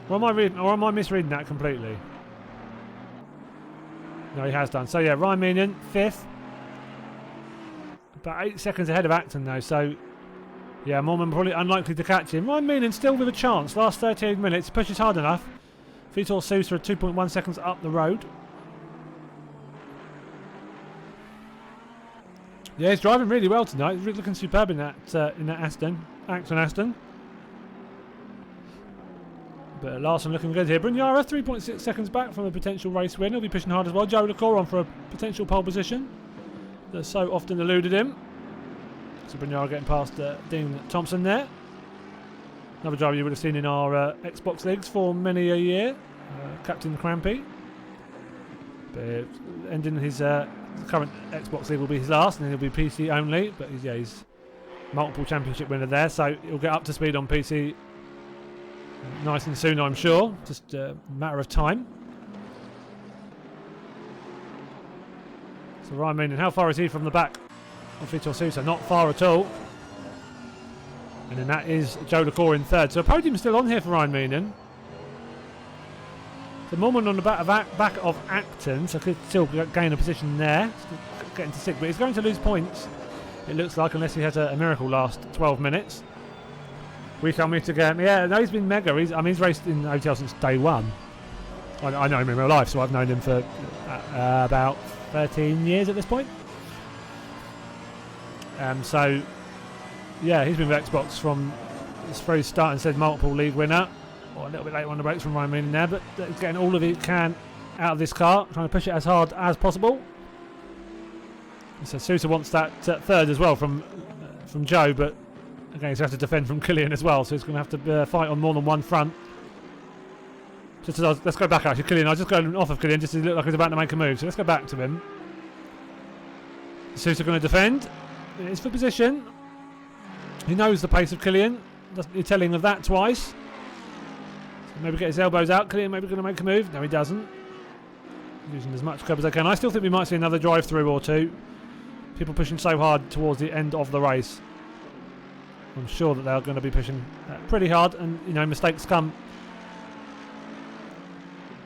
Or am I misreading that completely? No, he has done. So yeah, Ryan Meenan, 5th. About 8 seconds ahead of Acton though, so yeah, Moorman probably unlikely to catch him. Ryan Meenan still with a chance. Last 13 minutes, pushes hard enough. Vitor Sousa at 2.1 seconds up the road. Yeah, he's driving really well tonight. He's really looking superb in that Acton Aston. But Larson looking good here. Brugnara 3.6 seconds back from a potential race win. He'll be pushing hard as well. Joe LaCour on for a potential pole position. That so often eluded him. So Brugnara getting past Dean Thompson there. Another driver you would have seen in our Xbox leagues for many a year. Captain Crampy. But ending his current Xbox league will be his last, and then he'll be PC only. But he's multiple championship winner there, so he'll get up to speed on PC nice and soon, I'm sure. Just a matter of time. So Ryan Meenan, how far is he from the back of Vitor Sousa? Not far at all. And then that is Joe LaCour in 3rd. So a podium still on here for Ryan Meenan. The Moorman on the back of Acton, so could still gain a position there. Still getting to 6th, but he's going to lose points, it looks like, unless he has a miracle last 12 minutes. We come here to get him. Yeah, no, he's been mega. He's raced in OTL since day one. I know him in real life, so I've known him for about 13 years at this point. So, yeah, he's been with Xbox from its very start and said multiple league winner. Or a little bit later on the brakes from Ryan Meenan there, but getting all of it can out of this car, trying to push it as hard as possible. So Sousa wants that 3rd as well from Joe, but again, he's going to have to defend from Killian as well, so he's going to have to fight on more than one front. Let's go back actually, Killian. I'll just go off of Killian just to look like he's about to make a move, so let's go back to him. Sousa going to defend. It's for position. He knows the pace of Killian. You're telling of that twice. So maybe get his elbows out. Killian maybe going to make a move. No, he doesn't. Using as much curb as they can. I still think we might see another drive-through or two. People pushing so hard towards the end of the race. I'm sure that they're going to be pushing pretty hard, and mistakes come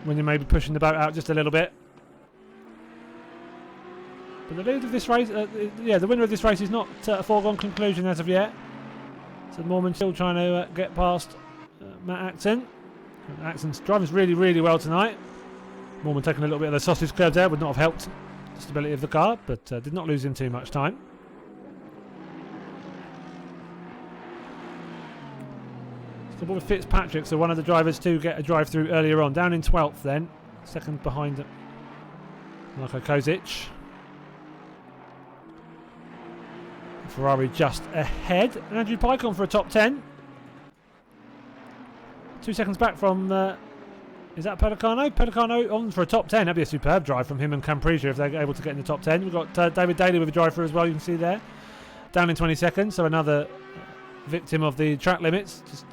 when you may be pushing the boat out just a little bit. But the lead of this race, the winner of this race is not a foregone conclusion as of yet. So Moorman still trying to get past Matt Acton. Acton's driving really, really well tonight. Moorman taking a little bit of the sausage curve there would not have helped the stability of the car, but did not lose him too much time. With Fitzpatrick, so one of the drivers to get a drive through earlier on, down in 12th then, second behind Marko Kozic. Ferrari just ahead. Andrew Pike on for a top 10. 2 seconds back from is that Pelicano? Pelicano on for a top 10. That'd be a superb drive from him and Camprisia if they're able to get in the top 10. We've got David Daly with a drive through as well, you can see there, down in 20 seconds, so another victim of the track limits. Just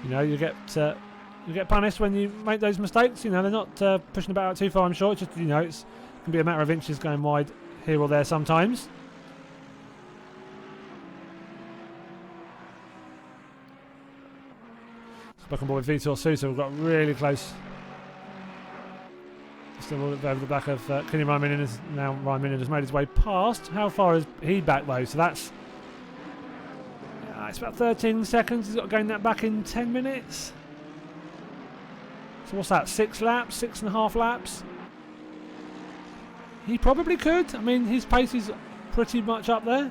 you get punished when you make those mistakes. They're not pushing about too far, I'm sure. It's just it can be a matter of inches going wide here or there sometimes. Back on board with Vitor Sousa. We've got really close. Still over the back of Killian Ryan Meenan. Now Ryan Meenan has made his way past. How far is he back though? So that's it's about 13 seconds. He's got to gain that back in 10 minutes. So what's that? 6 laps? 6.5 laps? He probably could. His pace is pretty much up there.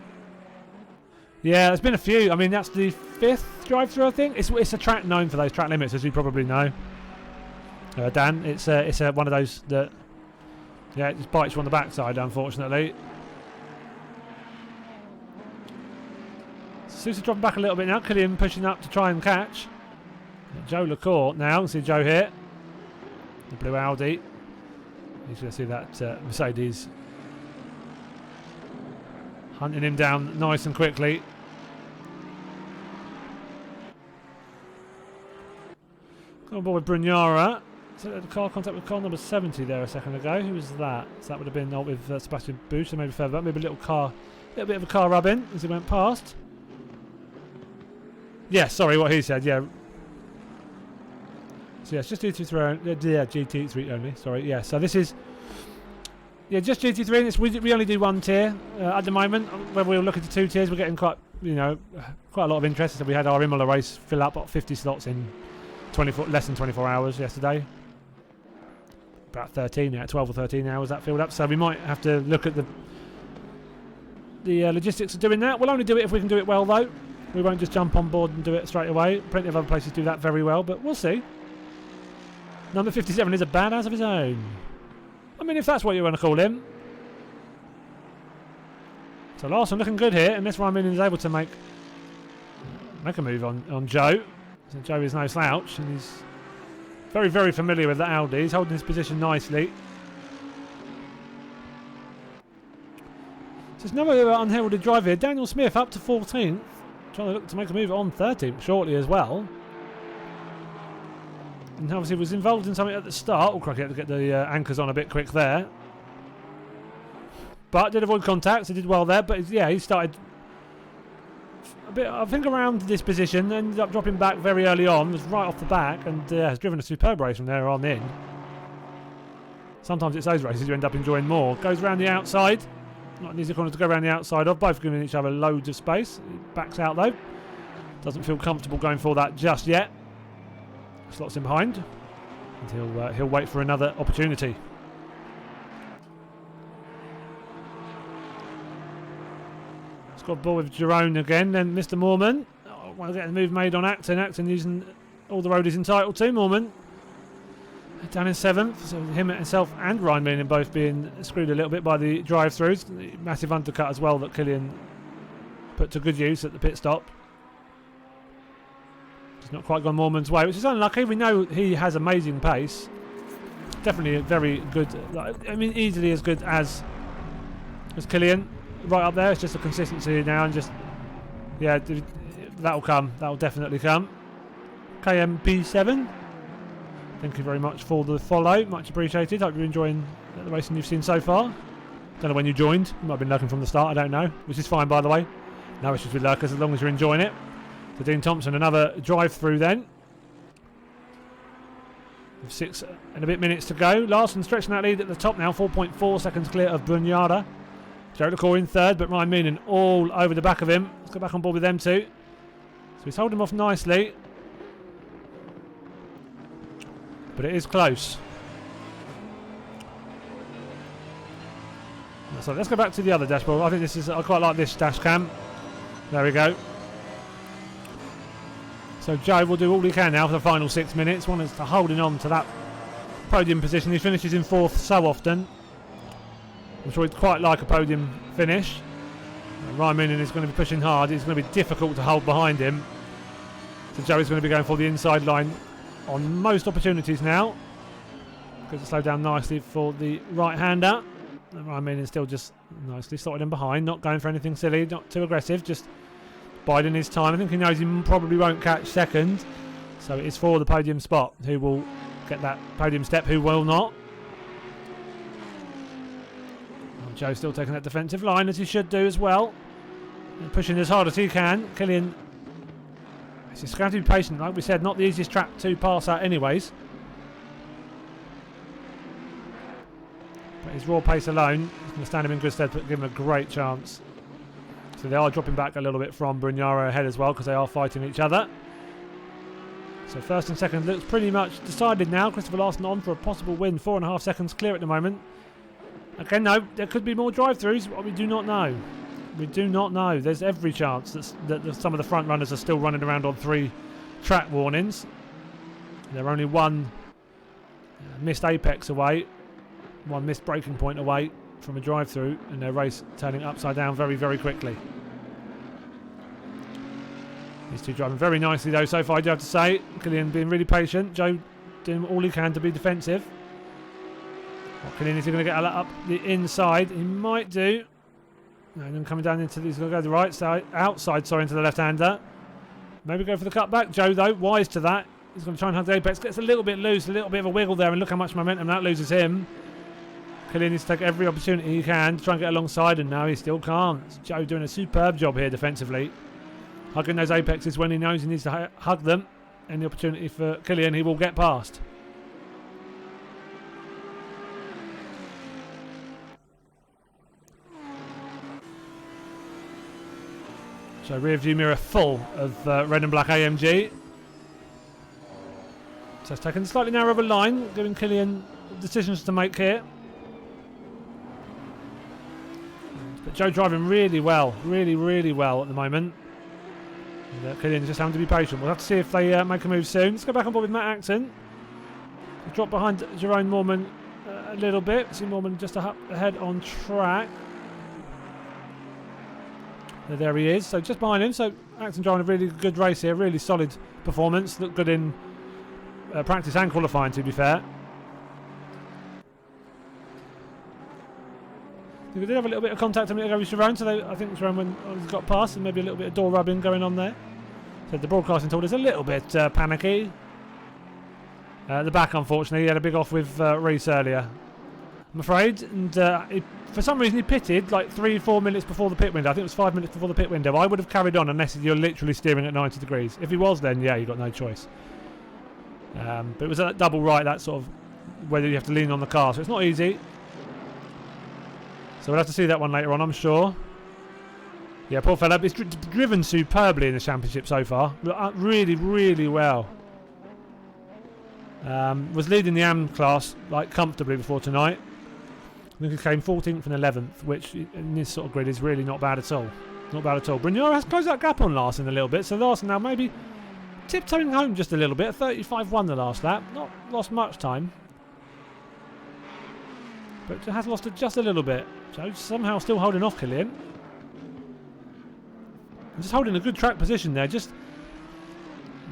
Yeah, there's been a few. That's the 5th drive-through, I think. It's a track known for those track limits, as you probably know. Dan, it's one of those that, it just bites you on the backside, unfortunately. Sousa dropping back a little bit now. Killian pushing up to try and catch. Joe Lacour now. See Joe here. The blue Audi. He's going to see that Mercedes hunting him down nice and quickly. Got on board with Brugnara. So the car contact with car number 70 there a second ago. Who was that? So that would have been with Sebastian Bush, so maybe further up. Maybe a little bit of a car rub in as he went past. Yeah, sorry, what he said, yeah. So yeah, it's just GT3 only. Yeah, GT3 only, sorry. Yeah, so this is... Yeah, just GT3, and we only do one tier at the moment. When we were looking to 2 tiers, we're getting quite a lot of interest. So we had our Imola race fill up 50 slots in less than 24 hours yesterday. About 12 or 13 hours that filled up. So we might have to look at the logistics of doing that. We'll only do it if we can do it well, though. We won't just jump on board and do it straight away. Plenty of other places do that very well, but we'll see. Number 57 is a badass of his own. I mean, if that's what you want to call him. So Larson looking good here, unless Ryan is able to make a move on Joe. So Joe is no slouch, and he's very, very familiar with the Audi. He's holding his position nicely. So it's another unheralded drive here. Daniel Smith up to 14th. Trying to look to make a move on 13th shortly as well. And obviously was involved in something at the start. Oh, crikey, had to get the anchors on a bit quick there. But did avoid contact, so did well there. But yeah, he started a bit, I think, around this position. Ended up dropping back very early on. Was right off the back and has driven a superb race from there on in. Sometimes it's those races you end up enjoying more. Goes around the outside. Not an easy corner to go around the outside of. Both giving each other loads of space. He backs out though. Doesn't feel comfortable going for that just yet. Slots in behind. And he'll wait for another opportunity. It's got ball with Jerome again. Then Mr. Moorman. Oh, want to get the move made on Acton. Acton using all the road he's entitled to. Moorman down in 7th, so him himself and Ryan Meaning both being screwed a little bit by the drive-throughs. The massive undercut as well that Killian put to good use at the pit stop. It's not quite gone Moorman's way, which is unlucky. We know he has amazing pace. Definitely a very good, I mean easily as good as Killian. Right up there, it's just a consistency now and just, yeah, that'll come. That'll definitely come. KMP7. Thank you very much for the follow. Much appreciated. Hope you're enjoying the racing you've seen so far. Don't know when you joined. You might have been lurking from the start. I don't know. Which is fine, by the way. No issues with lurkers as long as you're enjoying it. So Dean Thompson, another drive-through then. With 6 and a bit minutes to go. Larson stretching that lead at the top now. 4.4 seconds clear of Brugnara. Joe Lacour in 3rd, but Ryan Meaning all over the back of him. Let's go back on board with them two. So he's holding him off nicely. But it is close. So let's go back to the other dashboard. I think this is, I quite like this dash cam. There we go. So Joe will do all he can now for the final 6 minutes. One is to holding on to that podium position. He finishes in 4th so often. I'm sure he'd quite like a podium finish. Ryan Meaning is going to be pushing hard. It's going to be difficult to hold behind him. So Joe is going to be going for the inside line on most opportunities now. Going to slow down nicely for the right-hander. I mean, it's still just nicely slotted in behind, not going for anything silly, not too aggressive, just biding his time. I think he knows he probably won't catch 2nd, so it is for the podium spot. Who will get that podium step, who will not? Oh, Joe's still taking that defensive line, as he should do as well. And pushing as hard as he can. Killian, he's just going to be patient, like we said, not the easiest track to pass out anyways. But his raw pace alone is going to stand him in good stead, but give him a great chance. So they are dropping back a little bit from Brugnara ahead as well, because they are fighting each other. So 1st and 2nd looks pretty much decided now. Christopher Larson on for a possible win. 4.5 seconds clear at the moment. Again, no, there could be more drive-throughs, but we do not know. We do not know. There's every chance that some of the front runners are still running around on 3 track warnings. They're only 1 missed apex away, 1 missed braking point away from a drive-through, and their race turning upside down very, very quickly. These two driving very nicely though so far, I do have to say. Killian being really patient. Joe doing all he can to be defensive. Killian is going to get up the inside. He might do. And then coming down into, he's going to go the right side, outside, sorry, into the left-hander. Maybe go for the cutback. Joe though, wise to that. He's going to try and hug the apex. Gets a little bit loose, a little bit of a wiggle there, and look how much momentum that loses him. Killian needs to take every opportunity he can to try and get alongside, and now he still can't. Joe doing a superb job here defensively. Hugging those apexes when he knows he needs to hug them. Any opportunity for Killian, he will get past. So rear view mirror full of red and black AMG. So it's taken a slightly narrower line, giving Killian decisions to make here. But Joe driving really well, really well at the moment. And, Killian just having to be patient. We'll have to see if they make a move soon. Let's go back on board with Matt Acton. He's dropped behind Jerome Mormon a little bit. See Mormon just ahead on track. There he is. So just behind him. So Acton driving a really good race here. Really solid performance. Looked good in practice and qualifying, to be fair. We did have a little bit of contact a minute ago with Jerome, so I think Jerome, when he's got past, and maybe a little bit of door rubbing going on there. So the broadcasting told us a little bit panicky. At the back, unfortunately, he had a big off with Reese earlier, I'm afraid. And for some reason, he pitted like 3-4 minutes before the pit window. I think it was 5 minutes before the pit window. I would have carried on unless you're literally steering at 90 degrees. If he was, then yeah, you've got no choice. But it was at double right, that sort of whether you have to lean on the car, so it's not easy. So we'll have to see that one later on, I'm sure. Yeah, poor fella. He's driven superbly in the championship so far. Really well. Was leading the AM class like comfortably before tonight. I think he came 14th and 11th, which in this sort of grid is really not bad at all. Not bad at all. Brignora has closed that gap on Larson a little bit, so Larson now maybe tiptoeing home just a little bit. 35-1 the last lap. Not lost much time, but has lost it just a little bit. So somehow still holding off Killian. And just holding a good track position there. Just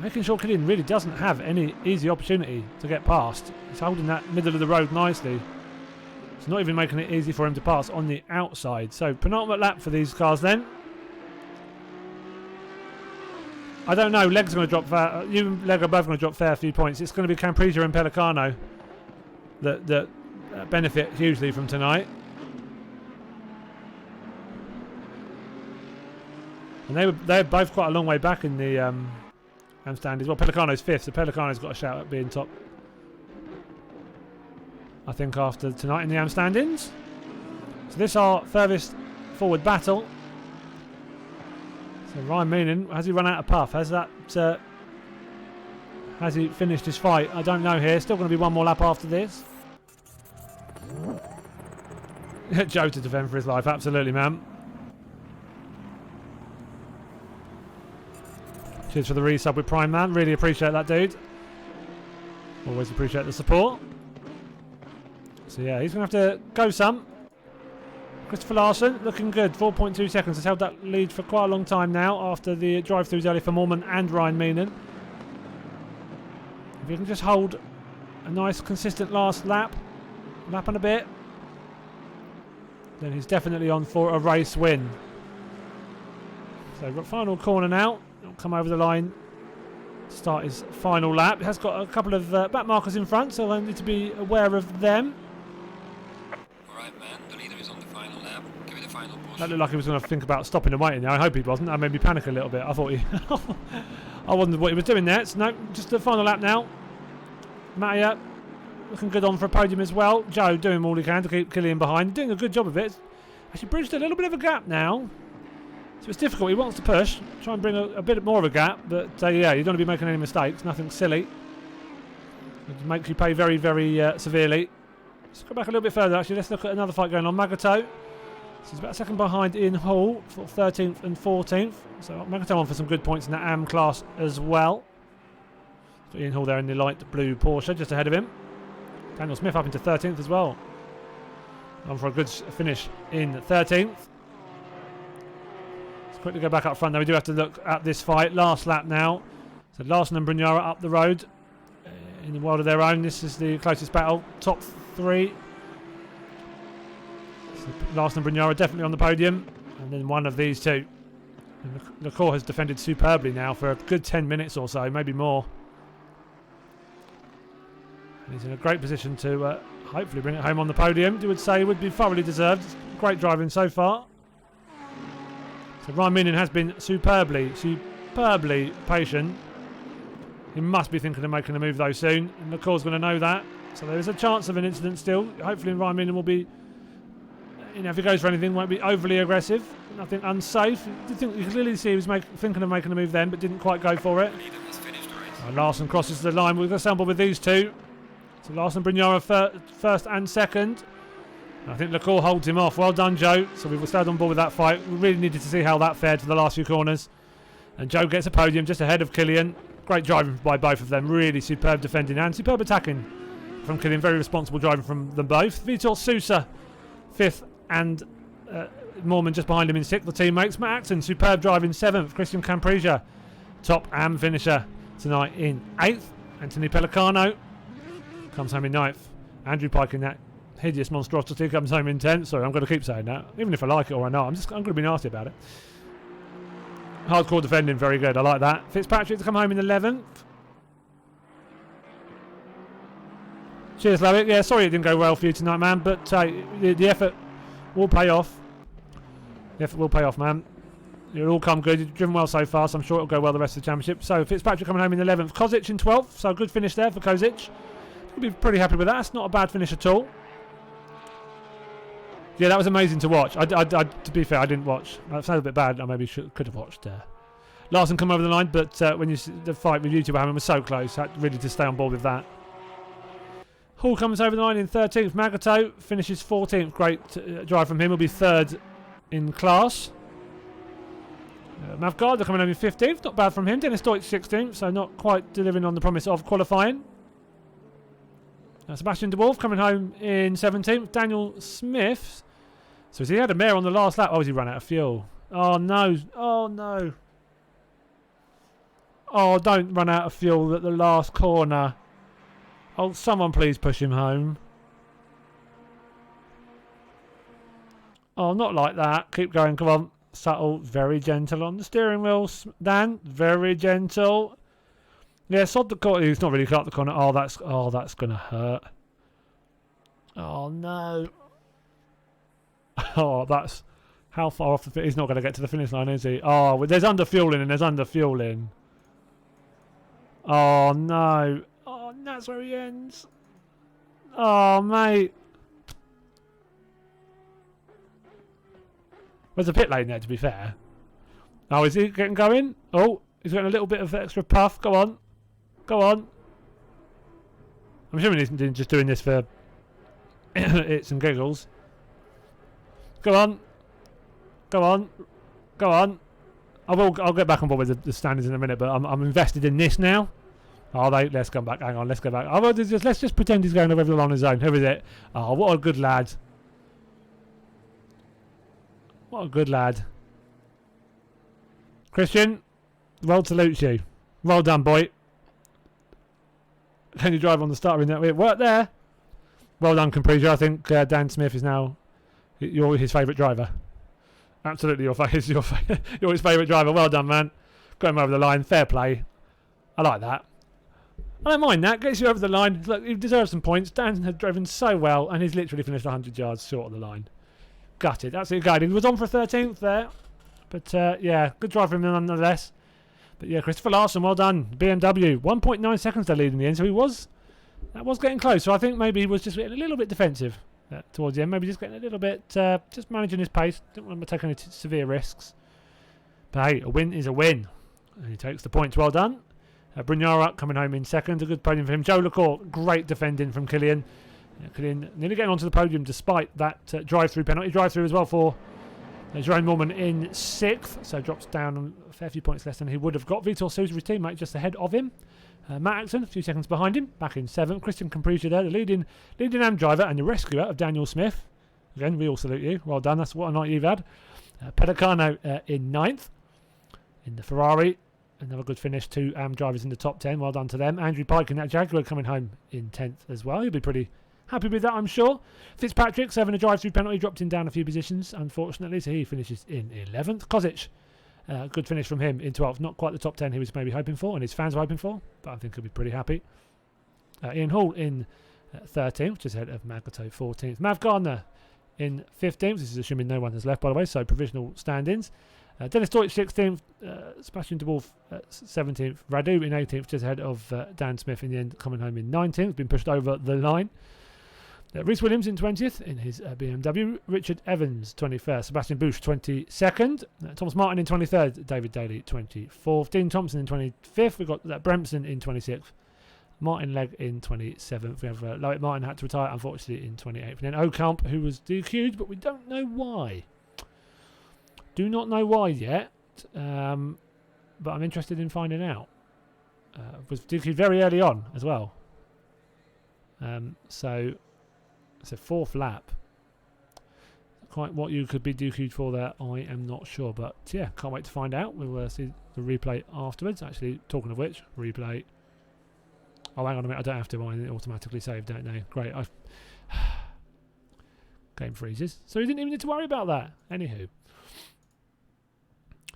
making sure Killian really doesn't have any easy opportunity to get past. He's holding that middle of the road nicely. It's not even making it easy for him to pass on the outside. So penultimate lap for these cars then. I don't know. Leg's going to drop fair. You and Leg are both going to drop fair few points. It's going to be Campresa and Pellicano that benefit hugely from tonight. And they're both quite a long way back in the AM stand as well. Pellicano's 5th, so Pellicano's got a shout at being top, I think, after tonight in the AM standings. So this is our furthest forward battle. So Ryan Meenan, has he run out of puff? Has he finished his fight? I don't know here. Still going to be one more lap after this. Joe to defend for his life, absolutely, man. Cheers for the resub with Prime Man. Really appreciate that, dude. Always appreciate the support. So yeah, he's going to have to go some. Christopher Larson looking good. 4.2 seconds. Has held that lead for quite a long time now after the drive-throughs earlier for Mormon and Ryan Meenan. If you can just hold a nice consistent last lap and a bit, then he's definitely on for a race win. So we've got final corner now. He'll come over the line to start his final lap. He has got a couple of back markers in front, so I need to be aware of them. Alright, man, the leader is on the final lap. Give me the final push. That looked like he was going to think about stopping and waiting there. I hope he wasn't. That made me panic a little bit. I thought I wondered what he was doing there. So no, just the final lap now. Mattia looking good on for a podium as well. Joe doing all he can to keep Killian behind. Doing a good job of it. Actually bridged a little bit of a gap now. So it's difficult. He wants to push. Try and bring a bit more of a gap. But yeah, you don't want to be making any mistakes. Nothing silly. It makes you pay very, very severely. Let's go back a little bit further actually. Let's look at another fight going on. Magato. So he's about a second behind Ian Hall for 13th and 14th. So Magato on for some good points in that AM class as well. So Ian Hall there in the light blue Porsche just ahead of him. Daniel Smith up into 13th as well. On for a good finish in 13th. Let's quickly go back up front. Though we do have to look at this fight. Last lap now. So Larson and Brignara up the road in the world of their own. This is the closest battle. Top 3. So Larson and Brignara definitely on the podium, and then one of these two. And Leclerc has defended superbly now for a good 10 minutes or so, maybe more. And he's in a great position to hopefully bring it home on the podium. You would say would be thoroughly deserved. Great driving so far. So Ryan Meenan has been superbly patient. He must be thinking of making a move though soon, and Leclerc's going to know that. So there is a chance of an incident still. Hopefully Ryan Meenan will be, if he goes for anything, won't be overly aggressive. Nothing unsafe. You can clearly see he was thinking of making a move then, but didn't quite go for it. Larson crosses the line. We're going to assemble with these two. So Larson Brignara first and second. I think Leclerc holds him off. Well done, Joe. So we've stayed on board with that fight. We really needed to see how that fared for the last few corners. And Joe gets a podium just ahead of Killian. Great driving by both of them. Really superb defending and superb attacking from Killian. Very responsible driving from them both. Vitor Sousa, 5th, and Mormon just behind him in 6th. The teammates. Matt Acton, superb driving 7th. Christian Camprisia, top and finisher tonight in 8th. Anthony Pellicano comes home in 9th. Andrew Pike in that hideous monstrosity comes home in 10th. Sorry, I'm going to keep saying that. Even if I like it or I not, I'm going to be nasty about it. Hardcore defending, very good. I like that. Fitzpatrick to come home in 11th. Cheers, Lowick. Yeah, sorry it didn't go well for you tonight, man, but the effort will pay off. The effort will pay off, man. It'll all come good. You've driven well so far, so I'm sure it'll go well the rest of the championship. So Fitzpatrick coming home in 11th. Kozic in 12th, so good finish there for Kozic. You'll be pretty happy with that. That's not a bad finish at all. Yeah, that was amazing to watch. To be fair, I didn't watch. That sounds a bit bad. I maybe could have watched. Larson come over the line, but when you see the fight with YouTube Hammond was so close, had really to stay on board with that. Hall comes over the line in 13th. Magato finishes 14th. Great drive from him. He'll be 3rd in class. Mavgard coming home in 15th. Not bad from him. Dennis Deutsch 16th, so not quite delivering on the promise of qualifying. Sebastian De Wolf coming home in 17th. Daniel Smith. So he had a mare on the last lap. Oh, has he run out of fuel? Oh, no. Oh, no. Oh, don't run out of fuel at the last corner. Oh, someone please push him home. Oh, not like that. Keep going. Come on. Subtle. Very gentle on the steering wheel. Dan. Very gentle. Yeah, sod the corner. He's not really cut the corner. Oh, that's going to hurt. Oh, no. Oh, that's... How far off the... He's not going to get to the finish line, is he? Oh, well, there's underfueling and there's underfueling. Oh, no. Oh, and that's where he ends. Oh, mate. There's a pit lane there, to be fair. Oh, is he getting going? Oh, he's getting a little bit of extra puff. Go on. Go on. I'm assuming he's just doing this for its and giggles. Go on. Go on. Go on. I'll get back on board with the standards in a minute, but I'm invested in this now. Oh, let's come back. Hang on, let's go back. Oh, let's just pretend he's going over the line on his own. Who is it? Oh, what a good lad. What a good lad. Christian, the world salutes you. Well done, boy. Can you drive on the starter in that way? It worked there. Well done, Camprisia. I think Dan Smith is now his favourite driver. Absolutely you're his favourite driver. Well done, man. Got him over the line. Fair play. I like that. I don't mind that. Gets you over the line. Look, he deserves some points. Dan has driven so well, and he's literally finished 100 yards short of the line. Gutted. Absolutely gutted. He was on for 13th there. But, yeah, good drive from him nonetheless. But, yeah, Christopher Larson, well done. BMW. 1.9 seconds they lead in the end, so that was getting close. So I think maybe he was just getting a little bit defensive towards the end. Maybe just getting a little bit, just managing his pace. Didn't want to take any severe risks. But, hey, a win is a win. And he takes the points. Well done. Brignara coming home in second. A good podium for him. Joe Leclerc, great defending from Killian. Killian nearly getting onto the podium despite that drive-through penalty. Drive-through as well for Jerome Mormon in 6th. So drops down a fair few points less than he would have got. Vitor Sousa, his teammate, just ahead of him. Matt Axon, a few seconds behind him, back in 7th. Christian Camprisia there, the leading AM driver and the rescuer of Daniel Smith. Again, we all salute you. Well done. That's what a night you've had. Pedicano in 9th in the Ferrari. Another good finish. 2 AM drivers in the top 10. Well done to them. Andrew Pike in that Jaguar coming home in 10th as well. He'll be pretty happy with that, I'm sure. Fitzpatrick, having a drive-through penalty, dropped him down a few positions, unfortunately, so he finishes in 11th. Kozic, good finish from him in 12th. Not quite the top 10 he was maybe hoping for, and his fans were hoping for, but I think he'll be pretty happy. Ian Hall in 13th, which is ahead of Magato 14th. Mav Gardner in 15th. This is assuming no one has left, by the way, so provisional stand-ins. Dennis Deutsch 16th, Sebastian de Wolf 17th, Radu in 18th, just ahead of Dan Smith in the end, coming home in 19th, been pushed over the line. Rhys Williams in 20th in his BMW, Richard Evans 21st, Sebastian Busch 22nd, Thomas Martin in 23rd, David Daly 24th, Dean Thompson in 25th, we've got Bremson in 26th, Martin Legg in 27th, we have Loic Martin had to retire unfortunately in 28th, and then Ocamp who was DQ'd but we don't know why. Do not know why yet, but I'm interested in finding out. Was DQ'd very early on as well. So it's a 4th lap. Quite what you could be DQ'd for there, I am not sure. But yeah, can't wait to find out. We'll see the replay afterwards. Actually, talking of which, replay. Oh, hang on a minute. I don't have to. Mine automatically saved, don't they? Great. Game freezes. So you didn't even need to worry about that. Anywho.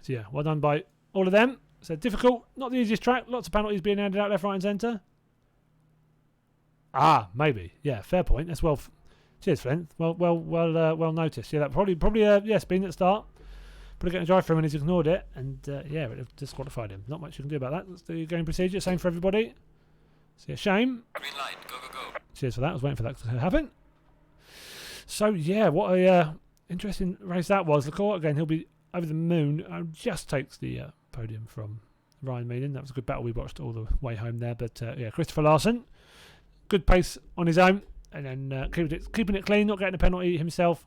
So yeah, well done by all of them. So difficult, not the easiest track. Lots of penalties being handed out left, right, and centre. Ah, maybe. Yeah, fair point. That's well. Cheers, Flint. Well noticed. Yeah, that probably been at the start. Probably getting a drive through and he's ignored it, and yeah, it have disqualified him. Not much you can do about that. That's the game procedure. Same for everybody. So yeah, shame. Green light, go, go, go. Cheers for that. I was waiting for that to happen. So yeah, what a interesting race that was. Leclerc again. He'll be over the moon. Just takes the podium from Ryan Meaden. That was a good battle we watched all the way home there. But yeah, Christopher Larson, good pace on his own, and then keeping it clean, not getting a penalty himself,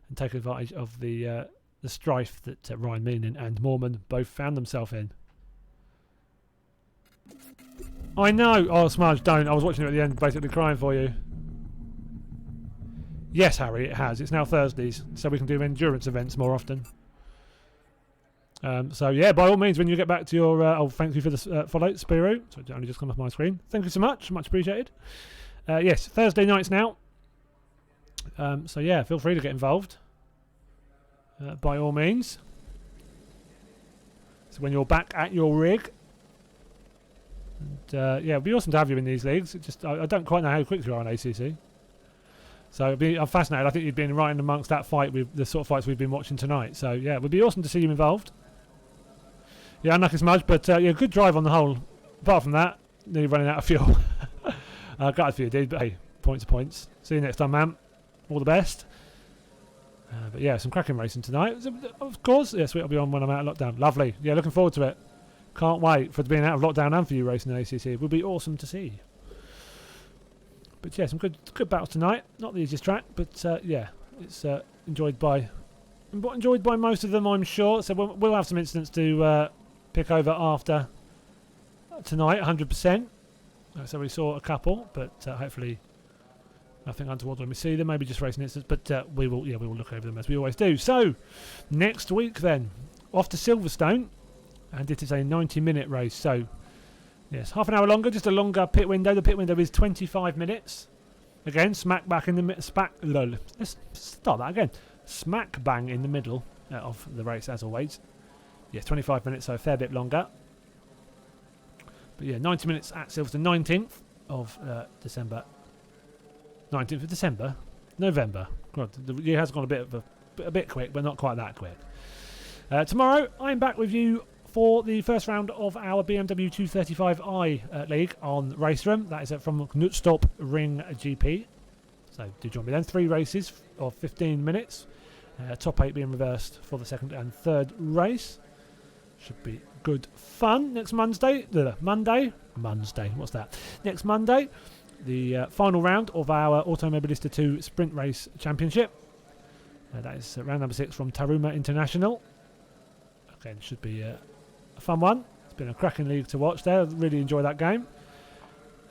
and taking advantage of the strife that Ryan Meaden and Moorman both found themselves in. I know. Oh, Smudge, don't. I was watching it at the end, basically crying for you. Yes, Harry, it has. It's now Thursdays, so we can do endurance events more often. So yeah, by all means, when you get back to your thank you for the follow, Spiro. So it only just come off my screen. Thank you so much appreciated. Yes, Thursday nights now. So yeah, feel free to get involved. By all means. So when you're back at your rig, and yeah, it'd be awesome to have you in these leagues. It just I don't quite know how quick you are on ACC. So I'm fascinated. I think you've been right in amongst that fight with the sort of fights we've been watching tonight. So yeah, it would be awesome to see you involved. Yeah, unlucky Smudge, but yeah, good drive on the whole. Apart from that, nearly running out of fuel. Gutted for you, dude, but hey, points are points. See you next time, man. All the best. But yeah, some cracking racing tonight. Of course, yes, it'll be on when I'm out of lockdown. Lovely. Yeah, looking forward to it. Can't wait for it being out of lockdown and for you racing in ACC. It would be awesome to see. But yeah, some good battles tonight. Not the easiest track, but yeah, it's enjoyed by most of them, I'm sure. So we'll have some incidents to pick over after tonight, 100%. So we saw a couple, but hopefully nothing untoward when we see them. Maybe just racing incidents, but we will look over them as we always do. So next week then, off to Silverstone, and it is a 90-minute race. So yes, half an hour longer, just a longer pit window. The pit window is 25 minutes. Again, smack back in the let's start that again. Smack bang in the middle of the race, as always. Yes, 25 minutes, so a fair bit longer. But yeah, 90 minutes at Silverstone, 19th of December. 19th of December? November. God, the year has gone a bit quick, but not quite that quick. Tomorrow, I'm back with you for the first round of our BMW 235i League on Race Room. That is from Knutstorp Ring GP. So do join me then. 3 races of 15 minutes. Top 8 being reversed for the second and third race. Should be good fun. Next Monday. What's that? Next Monday, the final round of our Automobilista 2 Sprint Race Championship. That is round number 6 from Taruma International. Again, should be a fun one. It's been a cracking league to watch there. Really enjoy that game.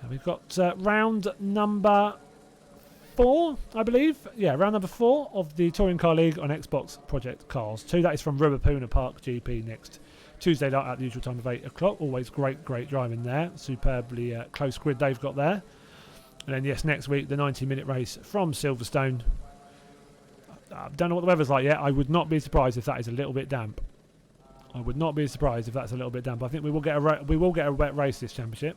We've got round number 4, I believe. Yeah, round number 4 of the Touring Car League on Xbox Project Cars 2. That is from Rubapuna Park GP next Tuesday night at the usual time of 8 o'clock. Always great driving there. Superbly close grid they've got there. And then, yes, next week, the 90-minute race from Silverstone. I don't know what the weather's like yet. I would not be surprised if that is a little bit damp. I would not be surprised if that's a little bit damp. I think we will get a wet race this championship.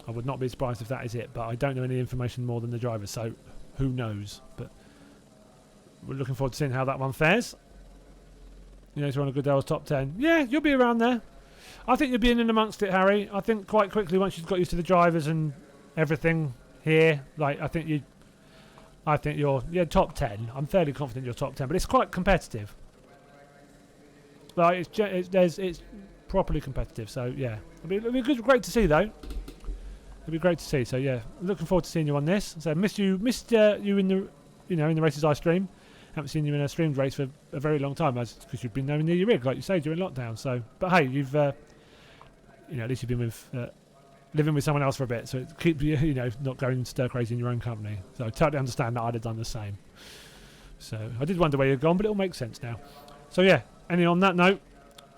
I would not be surprised if that is it, but I don't know any information more than the drivers, so who knows. But we're looking forward to seeing how that one fares. You know, to run a Goodell's top 10. Yeah, you'll be around there. I think you'll be in and amongst it, Harry. I think quite quickly, once you've got used to the drivers and everything here, like I think you're top 10. I'm fairly confident you're top 10, but it's quite competitive. Like it's properly competitive. So yeah, it'll be great to see though. It'll be great to see. So yeah, looking forward to seeing you on this. So missed you in the in the races I stream. Haven't seen you in a streamed race for a very long time, because you've been nowhere near your rig, like you say, during lockdown. So, but hey, you've at least you've been with living with someone else for a bit, so it keeps you not going stir crazy in your own company. So I totally understand that. I'd have done the same. So I did wonder where you'd gone, but it'll make sense now. So yeah. Anyway, on that note,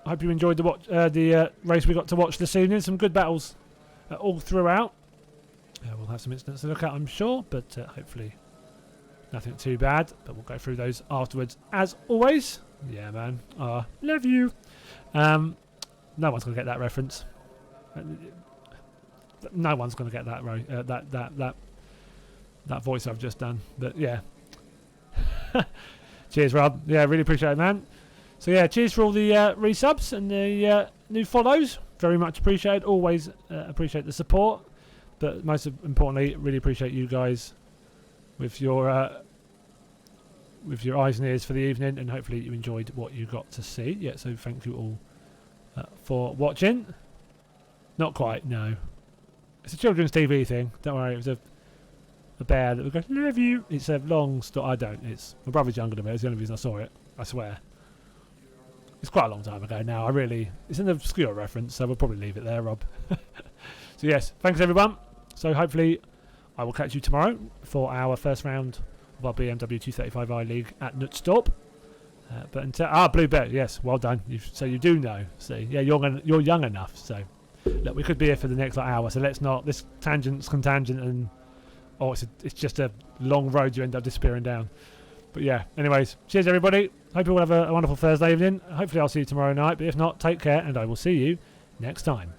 I hope you enjoyed the race we got to watch this evening. Some good battles all throughout. We'll have some incidents to look at, I'm sure, but hopefully nothing too bad. But we'll go through those afterwards, as always. Yeah, man. Love you. No one's going to get that reference. No one's going to get that voice I've just done. But yeah. Cheers, Rob. Yeah, really appreciate it, man. So yeah, cheers for all the resubs and the new follows. Very much appreciated. Always appreciate the support. But most importantly, really appreciate you guys with your eyes and ears for the evening. And hopefully you enjoyed what you got to see. Yeah, so thank you all for watching. Not quite, no. It's a children's TV thing. Don't worry, it was a bear that would go, love you. It's a long story. I don't. My brother's younger than me. It's the only reason I saw it. I swear. It's quite a long time ago now. It's an obscure reference, so we'll probably leave it there, Rob. So yes, thanks everyone. So hopefully I will catch you tomorrow for our first round of our BMW 235i League at Knutstorp. But until Blue Bear, yes, well done. So you do know. See, yeah, you're young enough. So look, we could be here for the next hour. So let's not. This tangent's contangent, and it's just a long road you end up disappearing down. But yeah, anyways, cheers everybody. Hope you all have a wonderful Thursday evening. Hopefully I'll see you tomorrow night, but if not, take care and I will see you next time.